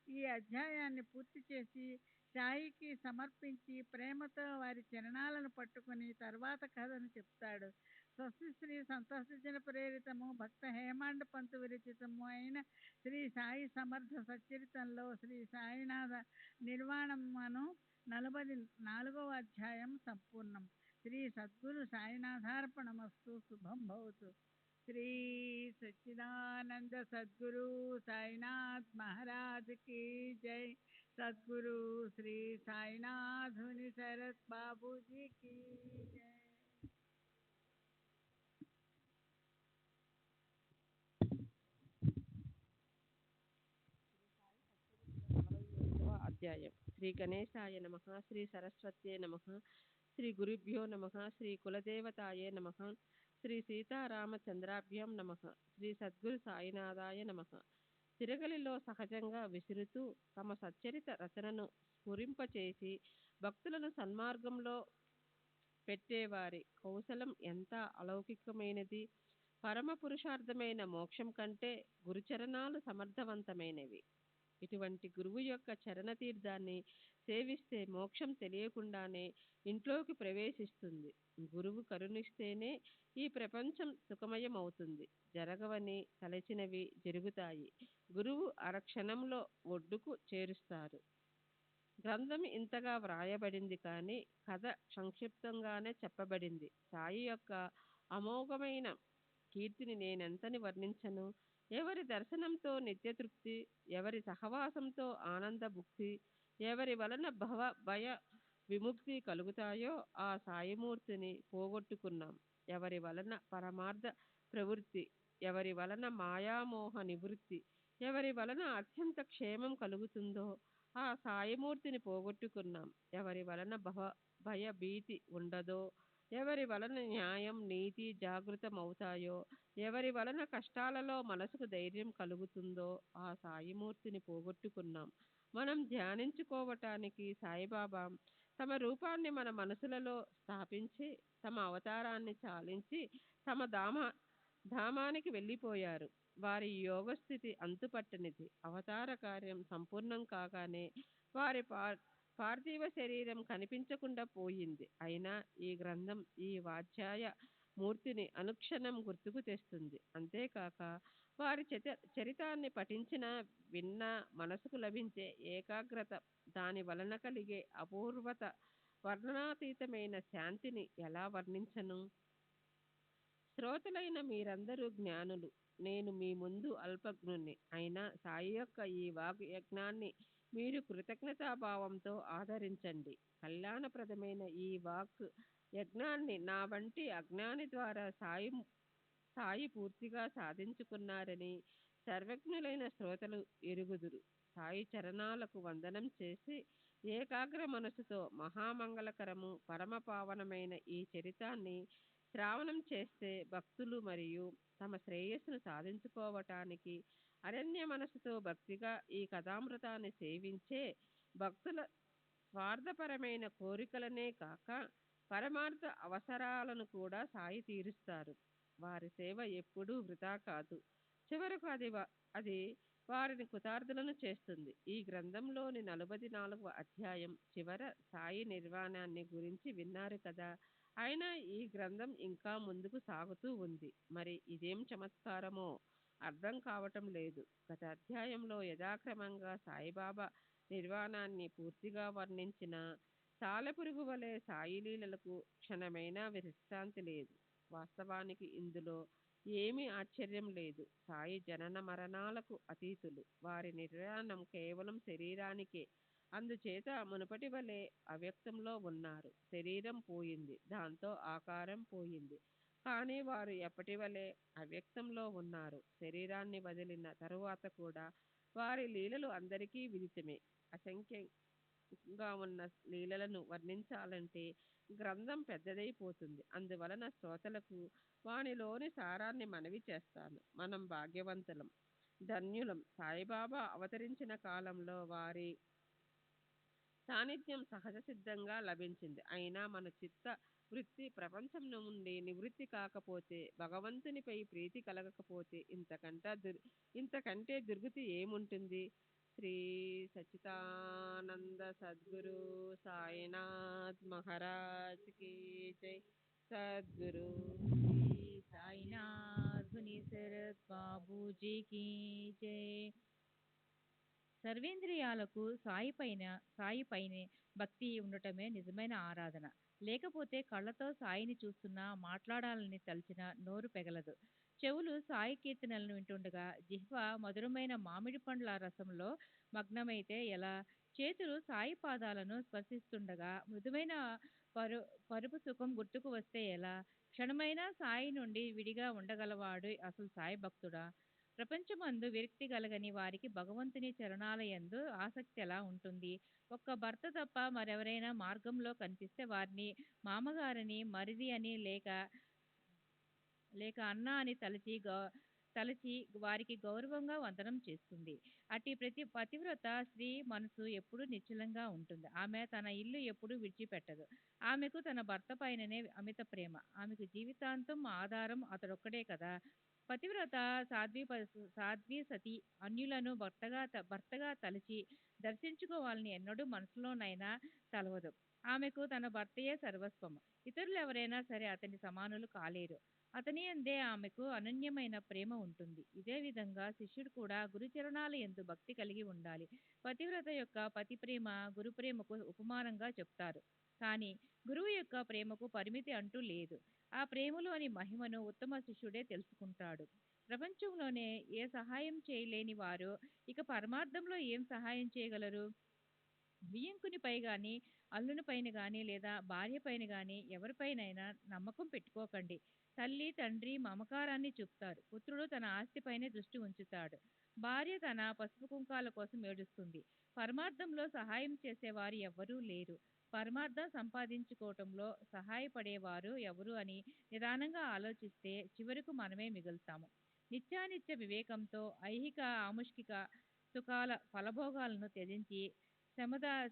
ఈ అధ్యాయాన్ని పూర్తి చేసి సాయికి సమర్పించి ప్రేమతో వారి చరణాలను పట్టుకుని తర్వాత కథను చెప్తాడు. స్వస్తి శ్రీ సంతోషజన ప్రేరితము భక్త హేమాండ్ పంతు విరచితము అయిన శ్రీ సాయి సమర్థ సచ్చరితంలో శ్రీ సాయినాథ నిర్వాణమను 44వ అధ్యాయం సంపూర్ణం. శ్రీ సద్గురు సాయినాథార్పణమస్తు. శుభం భవతు. శ్రీ సచ్చిదానంద సద్గురు సాయినాథ్ మహారాజ్ की जय. सद्गुरु श्री साईनाथ मुनि शरत बाबू जी की जय. అధ్యాయం. శ్రీ గణేశాయ నమ, శ్రీ సరస్వత్యే నమ, శ్రీ గురుభ్యో నమ, శ్రీ కులదేవతాయే నమ, శ్రీ సీతారామచంద్రాభ్యాం నమ, శ్రీ సద్గురు సాయినాథాయ నమ. తిరగలిలో సహజంగా విసురుతూ తమ సచ్చరిత రచనను స్ఫురింపచేసి భక్తులను సన్మార్గంలో పెట్టేవారి కౌశలం ఎంత అలౌకికమైనది! పరమ పురుషార్థమైన మోక్షం కంటే గురుచరణాలు సమర్థవంతమైనవి. ఇటువంటి గురువు యొక్క చరణ తీర్థాన్ని సేవిస్తే మోక్షం తెలియకుండానే ఇంట్లోకి ప్రవేశిస్తుంది. గురువు కరుణిస్తేనే ఈ ప్రపంచం సుఖమయం అవుతుంది. జరగవని తలచినవి జరుగుతాయి. గురువు అరక్షణంలో ఒడ్డుకు చేరుస్తారు. గ్రంథం ఇంతగా వ్రాయబడింది కానీ కథ సంక్షిప్తంగానే చెప్పబడింది. సాయి యొక్క అమోఘమైన కీర్తిని నేనెంతని వర్ణించను? ఎవరి దర్శనంతో నిత్యతృప్తి, ఎవరి సహవాసంతో ఆనంద భుక్తి, ఎవరి వలన భవ భయ విముక్తి కలుగుతాయో ఆ సాయిమూర్తిని పోగొట్టుకున్నాం. ఎవరి వలన పరమార్థ ప్రవృత్తి, ఎవరి వలన మాయామోహ నివృత్తి, ఎవరి వలన అత్యంత క్షేమం కలుగుతుందో ఆ సాయిమూర్తిని పోగొట్టుకున్నాం. ఎవరి వలన భవ భయ భీతి ఉండదో, ఎవరి వలన న్యాయం నీతి జాగృతమవుతాయో, ఎవరి వలన కష్టాలలో మనసుకు ధైర్యం కలుగుతుందో ఆ సాయిమూర్తిని పోగొట్టుకున్నాం. మనం ధ్యానించుకోవటానికి సాయిబాబా తమ రూపాన్ని మన మనసులలో స్థాపించి తమ అవతారాన్ని చాలించి తమ ధామానికి వెళ్ళిపోయారు. వారి యోగస్థితి అంతుపట్టనిది. అవతార కార్యం సంపూర్ణం కాగానే వారి పార్థివ శరీరం కనిపించకుండా పోయింది. అయినా ఈ గ్రంథం ఈ వాధ్యాయ మూర్తిని అనుక్షణం గుర్తుకు తెస్తుంది. అంతేకాక వారి చరితాన్ని పఠించిన విన్న మనసుకు లభించే ఏకాగ్రత, దాని వలన కలిగే అపూర్వత, వర్ణనాతీతమైన శాంతిని ఎలా వర్ణించను? శ్రోతలైన మీరందరూ జ్ఞానులు. నేను మీ ముందు అల్పజ్ఞుణ్ణి. అయినా సాయి యొక్క ఈ వాగ్ యజ్ఞాన్ని మీరు కృతజ్ఞతాభావంతో ఆదరించండి. కళ్యాణప్రదమైన ఈ వాక్ యజ్ఞాన్ని నా వంటి అజ్ఞాని ద్వారా సాయి పూర్తిగా సాధించుకున్నారని సర్వజ్ఞులైన శ్రోతలు ఎరుగుదురు. సాయి చరణాలకు వందనం చేసి ఏకాగ్ర మనసుతో మహామంగళకరము పరమ పావనమైన ఈ చరితాన్ని శ్రావణం చేస్తే భక్తులు మరియు తమ శ్రేయస్సును సాధించుకోవటానికి అరణ్య మనసుతో భక్తిగా ఈ కథామృతాన్ని సేవించే భక్తుల స్వార్థపరమైన కోరికలనే కాక పరమార్థ అవసరాలను కూడా సాయి తీరుస్తారు. వారి సేవ ఎప్పుడూ వృధా కాదు. చివరకు అది వారిని కృతార్థులను చేస్తుంది. ఈ గ్రంథంలోని 44వ అధ్యాయం చివర సాయి నిర్వాణాన్ని గురించి విన్నారు కదా. అయినా ఈ గ్రంథం ఇంకా ముందుకు సాగుతూ ఉంది. మరి ఇదేం చమత్కారమో అర్థం కావటం లేదు. గత అధ్యాయంలో యథాక్రమంగా సాయిబాబా నిర్వాణాన్ని పూర్తిగా వర్ణించిన సాలెపురుగు వలె సాయి లీలలకు క్షణమైనా విశ్రాంతి లేదు. వాస్తవానికి ఇందులో ఏమీ ఆశ్చర్యం లేదు. సాయి జనన మరణాలకు అతీతులు. వారి నిర్యాణం కేవలం శరీరానికే. అందుచేత మునుపటి వలె అవ్యక్తంలో ఉన్నారు. శరీరం పోయింది, దాంతో ఆకారం పోయింది. కానీ వారు ఎప్పటి వలె అవ్యక్తంలో ఉన్నారు. శరీరాన్ని వదిలిన తరువాత కూడా వారి లీలలు అందరికీ విదితమే. అసంఖ్యంగా ఉన్న లీలలను వర్ణించాలంటే గ్రంథం పెద్దదైపోతుంది. అందువలన శ్రోతలకు వానిలోని సారాన్ని మనవి చేస్తాను. మనం భాగ్యవంతులం, ధన్యులం. సాయిబాబా అవతరించిన కాలంలో వారి సాన్నిధ్యం సహజ సిద్ధంగా లభించింది. అయినా మన చిత్త వృత్తి ప్రపంచం నుండి నివృత్తి కాకపోతే, భగవంతునిపై ప్రీతి కలగకపోతే ఇంతకంటే దుర్గతి ఏముంటుంది? శ్రీ సచ్చిదానంద సద్గురు సాయినాథ్ మహారాజ్ కి జై. సద్గురు శ్రీ సాయినాథుని శరత్ బాబూజీకి జై. సర్వేంద్రియాలకు సాయిపైనే భక్తి ఉండటమే నిజమైన ఆరాధన. లేకపోతే కళ్ళతో సాయిని చూస్తున్నా, మాట్లాడాలని తలచిన నోరు పెగలదు. చెవులు సాయి కీర్తనలను వింటుండగా జిహ్వ మధురమైన మామిడి పండ్ల రసంలో మగ్నమైతే ఎలా? చేతులు సాయి పాదాలను స్పర్శిస్తుండగా మృదువైన పరుపు సుఖం గుర్తుకు వస్తే ఎలా? క్షణమైనా సాయి నుండి విడిగా ఉండగలవాడు అసలు సాయి భక్తుడా? ప్రపంచమందు విరక్తి కలగని వారికి భగవంతుని చరణాలయందు ఆసక్తి ఎలా ఉంటుంది? ఒక్క భర్త తప్ప మరెవరైనా మార్గంలో కనిపిస్తే వారిని మామగారని, మరిది అని లేక అన్న అని తలచి వారికి గౌరవంగా వందనం చేస్తుంది. అట్టి ప్రతి పతివ్రత స్త్రీ మనసు ఎప్పుడూ నిశ్చలంగా ఉంటుంది. ఆమె తన ఇల్లు ఎప్పుడూ విడిచిపెట్టదు. ఆమెకు తన భర్త పైననే అమిత ప్రేమ. ఆమెకు జీవితాంతం ఆధారం అతడొక్కడే కదా. పతివ్రత సాధ్వి సతి అన్యులను భర్తగా తలచి దర్శించుకోవాలని ఎన్నడూ మనసులోనైనా తలవదు. ఆమెకు తన భర్తయే సర్వస్వం. ఇతరులు ఎవరైనా సరే అతని సమానులు కాలేరు. అతని అందే ఆమెకు అనన్యమైన ప్రేమ ఉంటుంది. ఇదే విధంగా శిష్యుడు కూడా గురుచరణాల యందు భక్తి కలిగి ఉండాలి. పతివ్రత యొక్క పతి ప్రేమ గురు ప్రేమకు ఉపమానంగా చెప్తారు. కానీ గురువు యొక్క ప్రేమకు పరిమితి అంటూ లేదు. ఆ ప్రేమలోని మహిమను ఉత్తమ శిష్యుడే తెలుసుకుంటాడు. ప్రపంచంలోనే ఏ సహాయం చేయలేని వారు ఇక పరమార్థంలో ఏం సహాయం చేయగలరు? బియ్యంకునిపై గాని, అల్లునిపైన గాని, లేదా భార్య పైన గాని ఎవరిపైనైనా నమ్మకం పెట్టుకోకండి. తల్లి తండ్రి మమకారాన్ని చూపుతారు. పుత్రుడు తన ఆస్తిపైనే దృష్టి ఉంచుతాడు. భార్య తన పసుపు కుంకాల కోసం ఏడుస్తుంది. పరమార్థంలో సహాయం చేసేవారు ఎవ్వరూ లేరు. పరమార్థం సంపాదించుకోవటంలో సహాయపడేవారు ఎవరు అని నిదానంగా ఆలోచిస్తే చివరకు మనమే మిగులుతాము. నిత్యానిత్య వివేకంతో ఐహిక ఆముష్కిక సుఖాల ఫలభోగాలను త్యజించి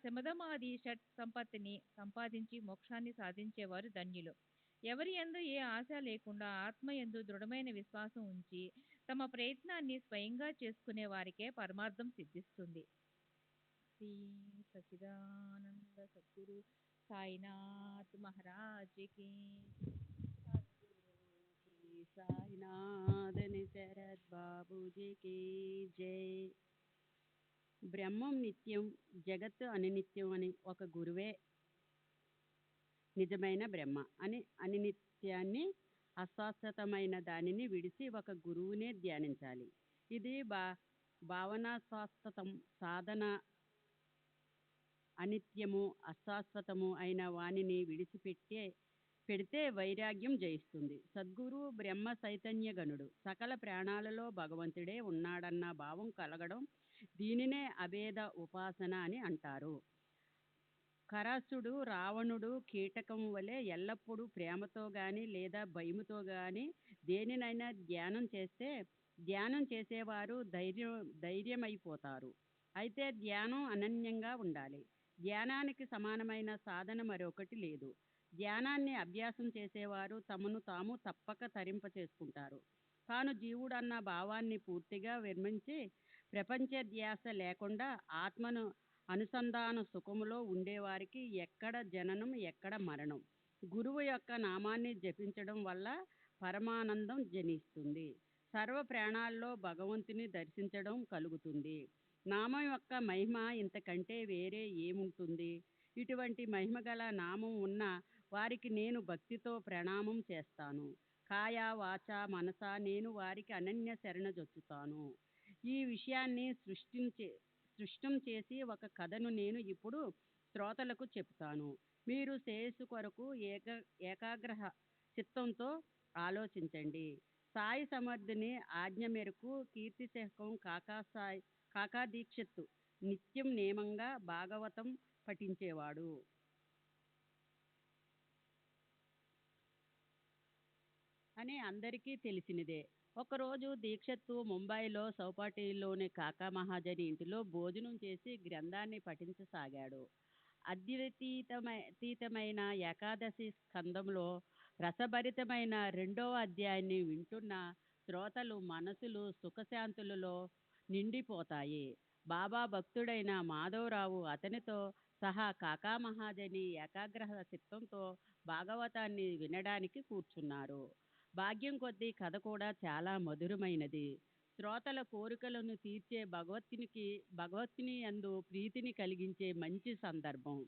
శమదమాది షట్ సంపత్తిని సంపాదించి మోక్షాన్ని సాధించేవారు ధన్యులు. ఎవరి యందు ఏ ఆశ లేకుండా ఆత్మ యందు దృఢమైన విశ్వాసం ఉంచి తమ ప్రయత్నాన్ని స్వయంగా చేసుకునే వారికే పరమార్థం సిద్ధిస్తుంది. శ్రీ సచ్చిదానంద సద్గురు సాయినాథ్ మహారాజ్ కి. శ్రీ సాయినాథని శరత్ బాబూజీకి జై. బ్రహ్మం నిత్యం, జగత్తు అనినిత్యం అని ఒక గురువే నిజమైన బ్రహ్మ అని అనినిత్యాన్ని, అశాశ్వతమైన దానిని విడిచి ఒక గురువునే ధ్యానించాలి. ఇది భావనాశాశ్వతం. సాధన అనిత్యము అశాశ్వతము అయిన వానిని పెడితే వైరాగ్యం జయిస్తుంది. సద్గురు బ్రహ్మ చైతన్య గణుడు. సకల ప్రాణాలలో భగవంతుడే ఉన్నాడన్న భావం కలగడం, దీనినే అభేద ఉపాసన అని అంటారు. కరాసుడు, రావణుడు కీటకం వలె ఎల్లప్పుడూ ప్రేమతో గాని లేదా భయముతో గాని దేనినైనా ధ్యానం చేసేవారు ధైర్యమైపోతారు. అయితే ధ్యానం అనన్యంగా ఉండాలి. ధ్యానానికి సమానమైన సాధన మరొకటి లేదు. ధ్యానాన్ని అభ్యాసం చేసేవారు తమను తాము తప్పక తరింప చేసుకుంటారు. తాను జీవుడన్న భావాన్ని పూర్తిగా విరమించి ప్రపంచ ధ్యాస లేకుండా ఆత్మను అనుసంధాన సుఖములో ఉండేవారికి ఎక్కడ జననం, ఎక్కడ మరణం, గురువు యొక్క నామాన్ని జపించడం వల్ల పరమానందం జనిస్తుంది. సర్వ ప్రాణాల్లో భగవంతుని దర్శించడం కలుగుతుంది. నామం యొక్క మహిమ ఇంతకంటే వేరే ఏముంటుంది? ఇటువంటి మహిమ గల నామం ఉన్న వారికి నేను భక్తితో ప్రణామం చేస్తాను. కాయ వాచ మనస నేను వారికి అనన్య శరణజొచ్చుతాను. ఈ విషయాన్ని సృష్టం చేసి ఒక కథను నేను ఇప్పుడు శ్రోతలకు చెప్తాను. మీరు శ్రేయస్సు కొరకు ఏకాగ్ర చిత్తంతో ఆలోచించండి. సాయి సమర్థుని ఆజ్ఞ మేరకు కీర్తిశేఖం కాకా దీక్షిత్ నిత్యం నియమంగా భాగవతం పఠించేవాడు. అని అందరికీ తెలిసినదే. ఒకరోజు దీక్షత్తు ముంబైలో చౌపాటీలోని కాకా మహాజని ఇంటిలో భోజనం చేసి గ్రంథాన్ని పఠించసాగాడు. అతీతమైన ఏకాదశి స్కందంలో రసభరితమైన 2వ అధ్యాయాన్ని వింటున్న శ్రోతలు మనసులు సుఖశాంతులలో నిండిపోతాయి. బాబా భక్తుడైన మాధవరావు అతనితో సహా కాకా మహాజని ఏకాగ్ర చిత్తంతో భాగవతాన్ని వినడానికి కూర్చున్నారు. భాగ్యం కొద్దీ కథ కూడా చాలా మధురమైనది. శ్రోతల కోరికలను తీర్చే భగవత్తుని యందు ప్రీతిని కలిగించే మంచి సందర్భం.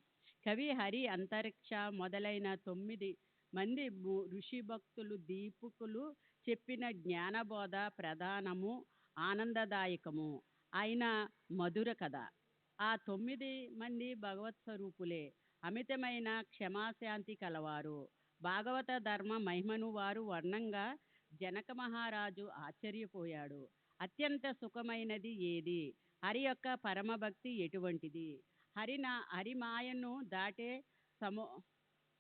కవి హరి అంతరిక్ష మొదలైన 9 మంది ఋషి భక్తులు దీపకులు చెప్పిన జ్ఞానబోధ ప్రధానము ఆనందదాయకము అయిన మధుర కథ. ఆ 9 మంది భగవత్ స్వరూపులే. అమితమైన క్షమాశాంతి కలవారు. భాగవత ధర్మ మహిమను వారు వర్ణంగా జనక మహారాజు ఆశ్చర్యపోయాడు. అత్యంత సుఖమైనది ఏది? హరి యొక్క పరమభక్తి ఎటువంటిది? హరిమాయను దాటే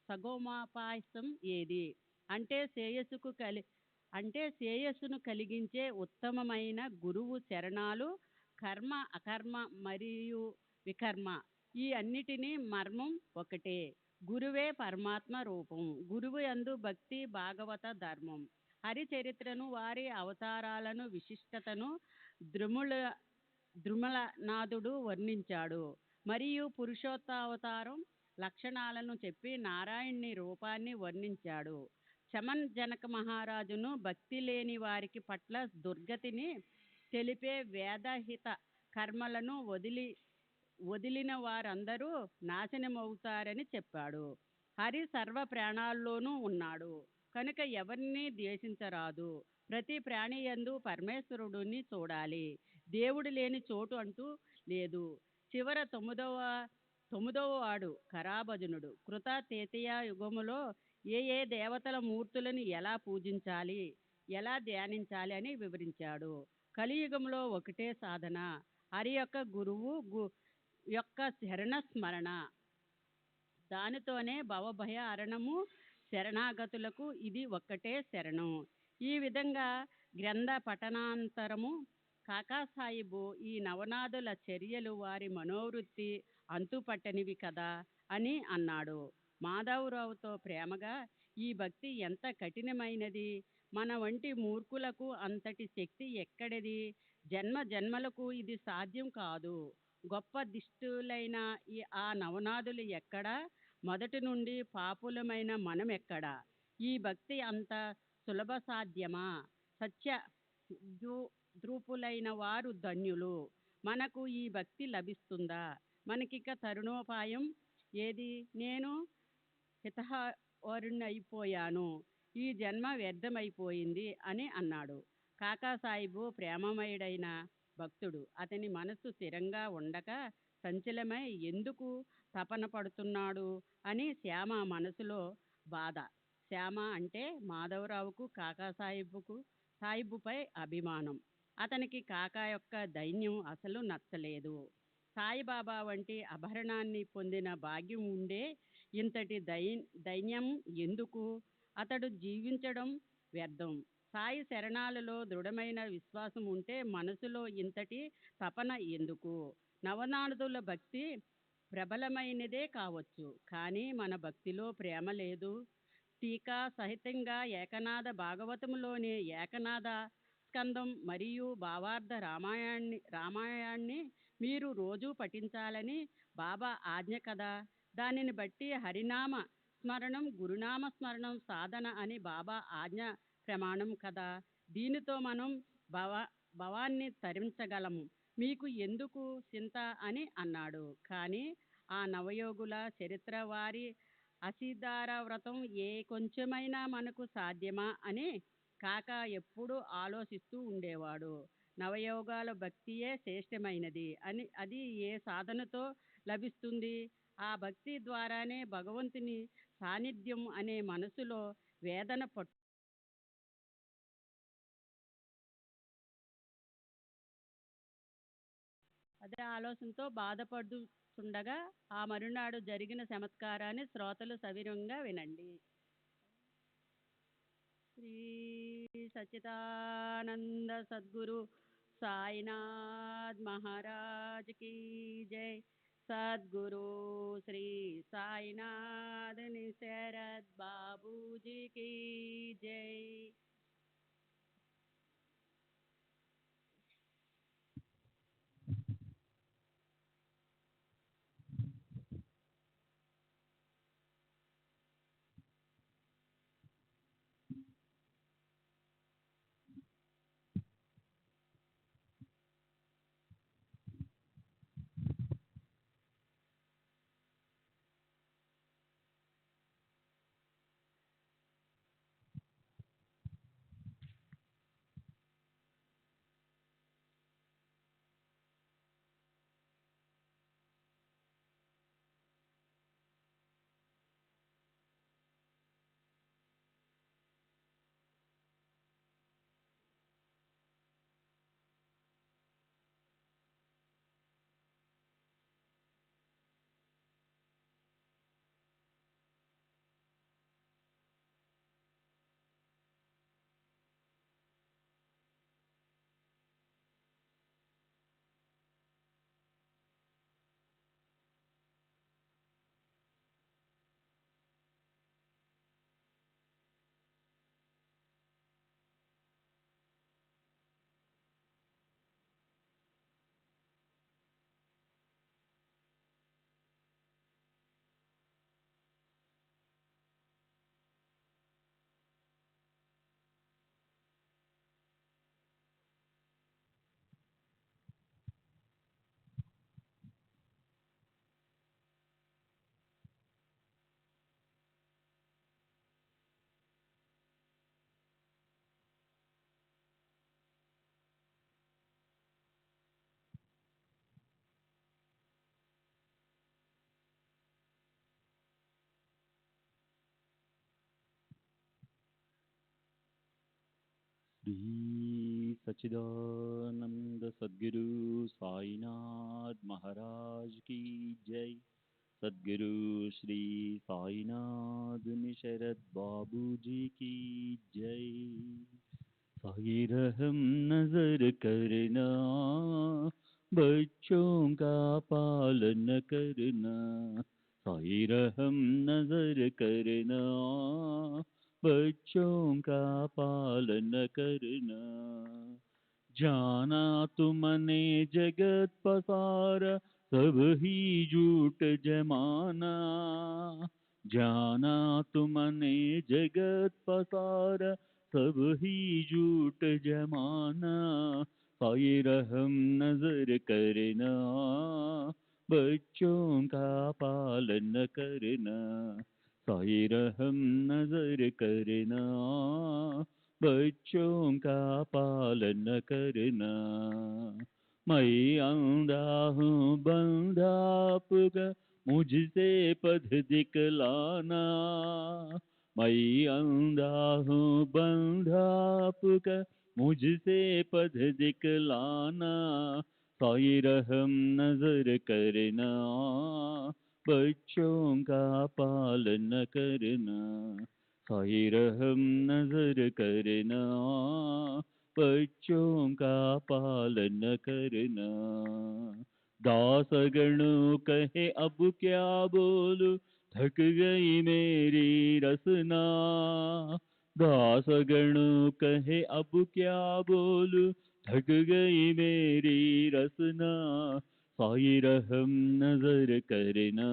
సగోమాపాయసం ఏది? అంటే శ్రేయస్సును కలిగించే ఉత్తమమైన గురువు శరణాలు, కర్మ అకర్మ మరియు వికర్మ ఈ అన్నిటినీ మర్మం ఒకటే. గురువే పరమాత్మ రూపం. గురువు యందు భక్తి భాగవత ధర్మం. హరి చరిత్రను వారి అవతారాలను విశిష్టతను ద్రుమలనాథుడు వర్ణించాడు. మరియు పురుషోత్తవతారం లక్షణాలను చెప్పి నారాయణుని రూపాన్ని వర్ణించాడు. చమన్ జనక మహారాజును భక్తి లేని వారికి పట్ల దుర్గతిని తెలిపే వేదహిత కర్మలను వదిలిన వారందరూ నాశనమవుతారని చెప్పాడు. హరి సర్వ ప్రాణాల్లోనూ ఉన్నాడు కనుక ఎవరిని ద్వేషించరాదు. ప్రతి ప్రాణి యందు పరమేశ్వరుడిని చూడాలి. దేవుడు లేని చోటు అంటూ లేదు. చివర 9వ వాడు కరాభజనుడు కృత తేతీయ యుగములో ఏ దేవతల మూర్తులను ఎలా పూజించాలి, ఎలా ధ్యానించాలి అని వివరించాడు. కలియుగంలో ఒకటే సాధన, హరి యొక్క గురువు యొక్క శరణ స్మరణ. దానితోనే భవభయ హరణము. శరణాగతులకు ఇది ఒక్కటే శరణం. ఈ విధంగా గ్రంథ పఠనాంతరము కాకాసాయిబు ఈ నవనాథుల చర్యలు వారి మనోవృత్తి అంతుపట్టనివి కదా అని అన్నాడు. మాధవరావుతో ప్రేమగా, ఈ భక్తి ఎంత కఠినమైనది, మన వంటి మూర్ఖులకు అంతటి శక్తి ఎక్కడిది? జన్మలకు ఇది సాధ్యం కాదు. గొప్ప దిష్టులైన ఆ నవనాథులు ఎక్కడా? మొదటి నుండి పాపులమైన మనం ఎక్కడా? ఈ భక్తి అంత సులభ సాధ్యమా? సత్య ద్రూపులైన వారు ధన్యులు. మనకు ఈ భక్తి లభిస్తుందా? మనకిక తరుణోపాయం ఏది? నేను హితహరుణ్ణైపోయాను, ఈ జన్మ వ్యర్థమైపోయింది అని అన్నాడు. కాకాసాయిబు ప్రేమమయుడైన భక్తుడు. అతని మనసు స్థిరంగా ఉండక సంచలమై ఎందుకు తపన పడుతున్నాడు అని శ్యామ మనసులో బాధ. శ్యామ అంటే మాధవరావుకు సాయిబుపై అభిమానం. అతనికి కాకా యొక్క దైన్యం అసలు నచ్చలేదు. సాయిబాబా వంటి అభరణాన్ని పొందిన భాగ్యం ఉండే ఇంతటి దైన్యం ఎందుకు? అతడు జీవించడం వ్యర్థం. సాయి శరణాలలో దృఢమైన విశ్వాసం ఉంటే మనసులో ఇంతటి తపన ఎందుకు? నవనాథుల భక్తి ప్రబలమైనదే కావచ్చు, కానీ మన భక్తిలో ప్రేమ లేదు. టీకా సహితంగా ఏకనాథ భాగవతంలోని ఏకనాథ స్కందం మరియు భావార్థ రామాయణాన్ని మీరు రోజూ పఠించాలని బాబా ఆజ్ఞ కదా. దానిని బట్టి హరినామ స్మరణం గురునామ స్మరణం సాధన అని బాబా ఆజ్ఞ ప్రమాణం కదా. దీనితో మనం భవాన్ని తరించగలము. మీకు ఎందుకు చింత అని అన్నాడు. కానీ ఆ నవయోగుల చరిత్ర వారి అసిధార వ్రతం ఏ కొంచెమైనా మనకు సాధ్యమా అని కాక ఎప్పుడూ ఆలోచిస్తూ ఉండేవాడు. నవయోగాల భక్తియే శ్రేష్టమైనది అని, అది ఏ సాధనతో లభిస్తుంది? ఆ భక్తి ద్వారానే భగవంతుని సాన్నిధ్యం అనే మనసులో వేదన పట్టు అదే ఆలోచనతో బాధపడుతుండగా ఆ మరునాడు జరిగిన చమత్కారాన్ని శ్రోతలు సవిరంగా వినండి. శ్రీ సచ్చిదానంద సద్గురు సాయినాథ్ మహారాజ్ की जय. सद्गुरु श्री साईनाथ निशरद बाबू जी की जय. श्री सच्चिदानंद सद्गुरु साईनाथ महाराज की जय. सद्गुरु श्री साईनाथ निशरद बाबू जी की जय. साई रहम नजर करना, बच्चों का पालन करना. साई रहम नजर करना, बच्चों का पालन करना. जाना तुमने जगत पसारा, सब ही झूठ जमाना. जाना तुमने जगत पसारा, सब ही झूठ जमाना. साई रहम नजर करना, बच्चों का पालन करना. साई रहम नजर करना, बच्चों का पालन करना. मैं अंधा हूँ बंधा आपका, मुझसे पथ दिखलाना. मैं अंधा हूँ बंधा आपका, मुझसे पथ दिखलाना. साई रहम नजर करना, बच्चों का पालन करना. साई रहम नजर करना, बच्चों का पालन करना. दासगणों कहे अब क्या बोलूं, थक गई मेरी रसना. दासगणों कहे अब क्या बोलूं, थक गई मेरी रसना. साई रहम नजर करना,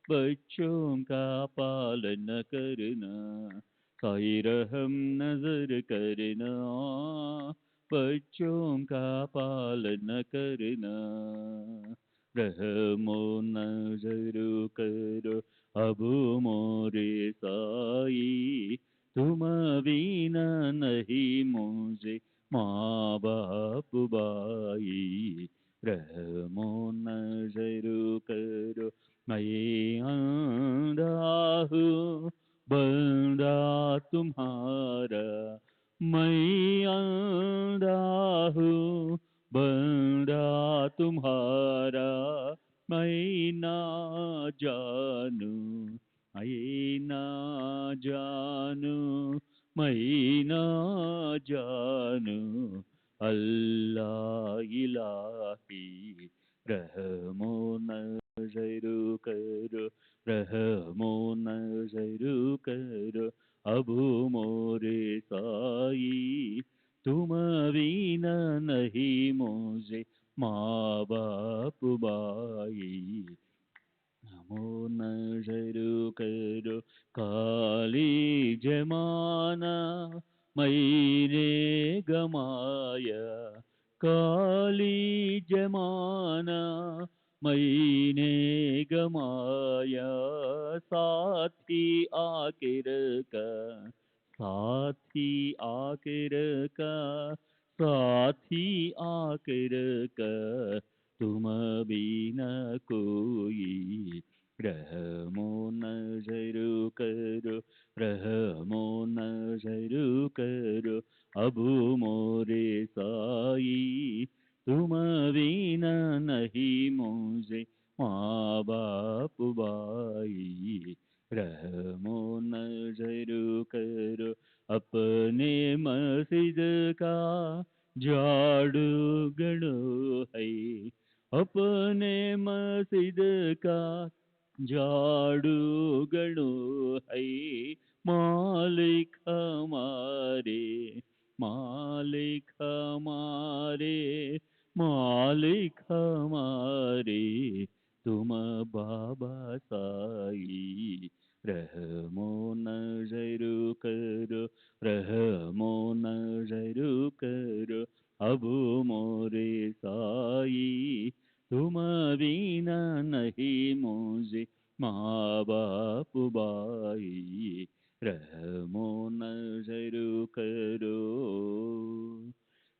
बच्चों का पालन करना, साई रहम नजर करना, बच्चों का पालन करना, रहमो नजर करो अब मोरे साई, तुम बिना नहीं मुझे माँ बाप भाई, रहमो नजर करो मैं अंधा हूँ बंदा तुम्हारा, मैं अंधा हूँ बंदा तुम्हारा, मैं ना जानू मैं ना जानू मैं ना जानू अल्लाह इलाही, रहमो नजर करो रहमो नजर करो अब मोरे साई, तुम बिना नहीं मुझे माँ बाप भाई, नमो नजर करो काली जमाना मैंने गमाया, काली जमाना मैंने गमाया, साथी आखिर का साथी आखिर का साथी आखिर का, तुम बिना कोई, रहमो नजर करो रहमो नजर करो अब मोरे साई, तुम बिना नहीं मुझे माँ बाप भाई, रहमो नजर करो अपने मस्जिद का झाड़ू गड़ो है, अपने मस्जिद का झाड़ू गड़ो है, मालिक हमारे मालिक हमारे मालिक हमारे, तुम बाबा साई, रहमो नजर करो रहमो नजर करो अब मोरे साई, तुम बिना नहीं मुझे माँ बाप भाई, रहमो नजर करो।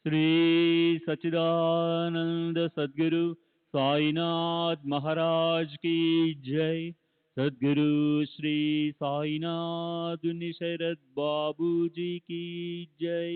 श्री सच्चिदानंद सद्गुरु साईनाथ महाराज की जय। सद्गुरु श्री साईनाथ निशरद बाबू जी की जय।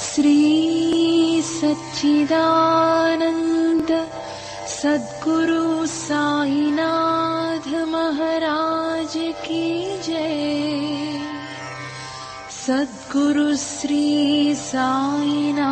श्री सच्चिदानंद सद्गुरु साईनाथ महाराज की जय। सद्गुरु श्री साईनाथुनि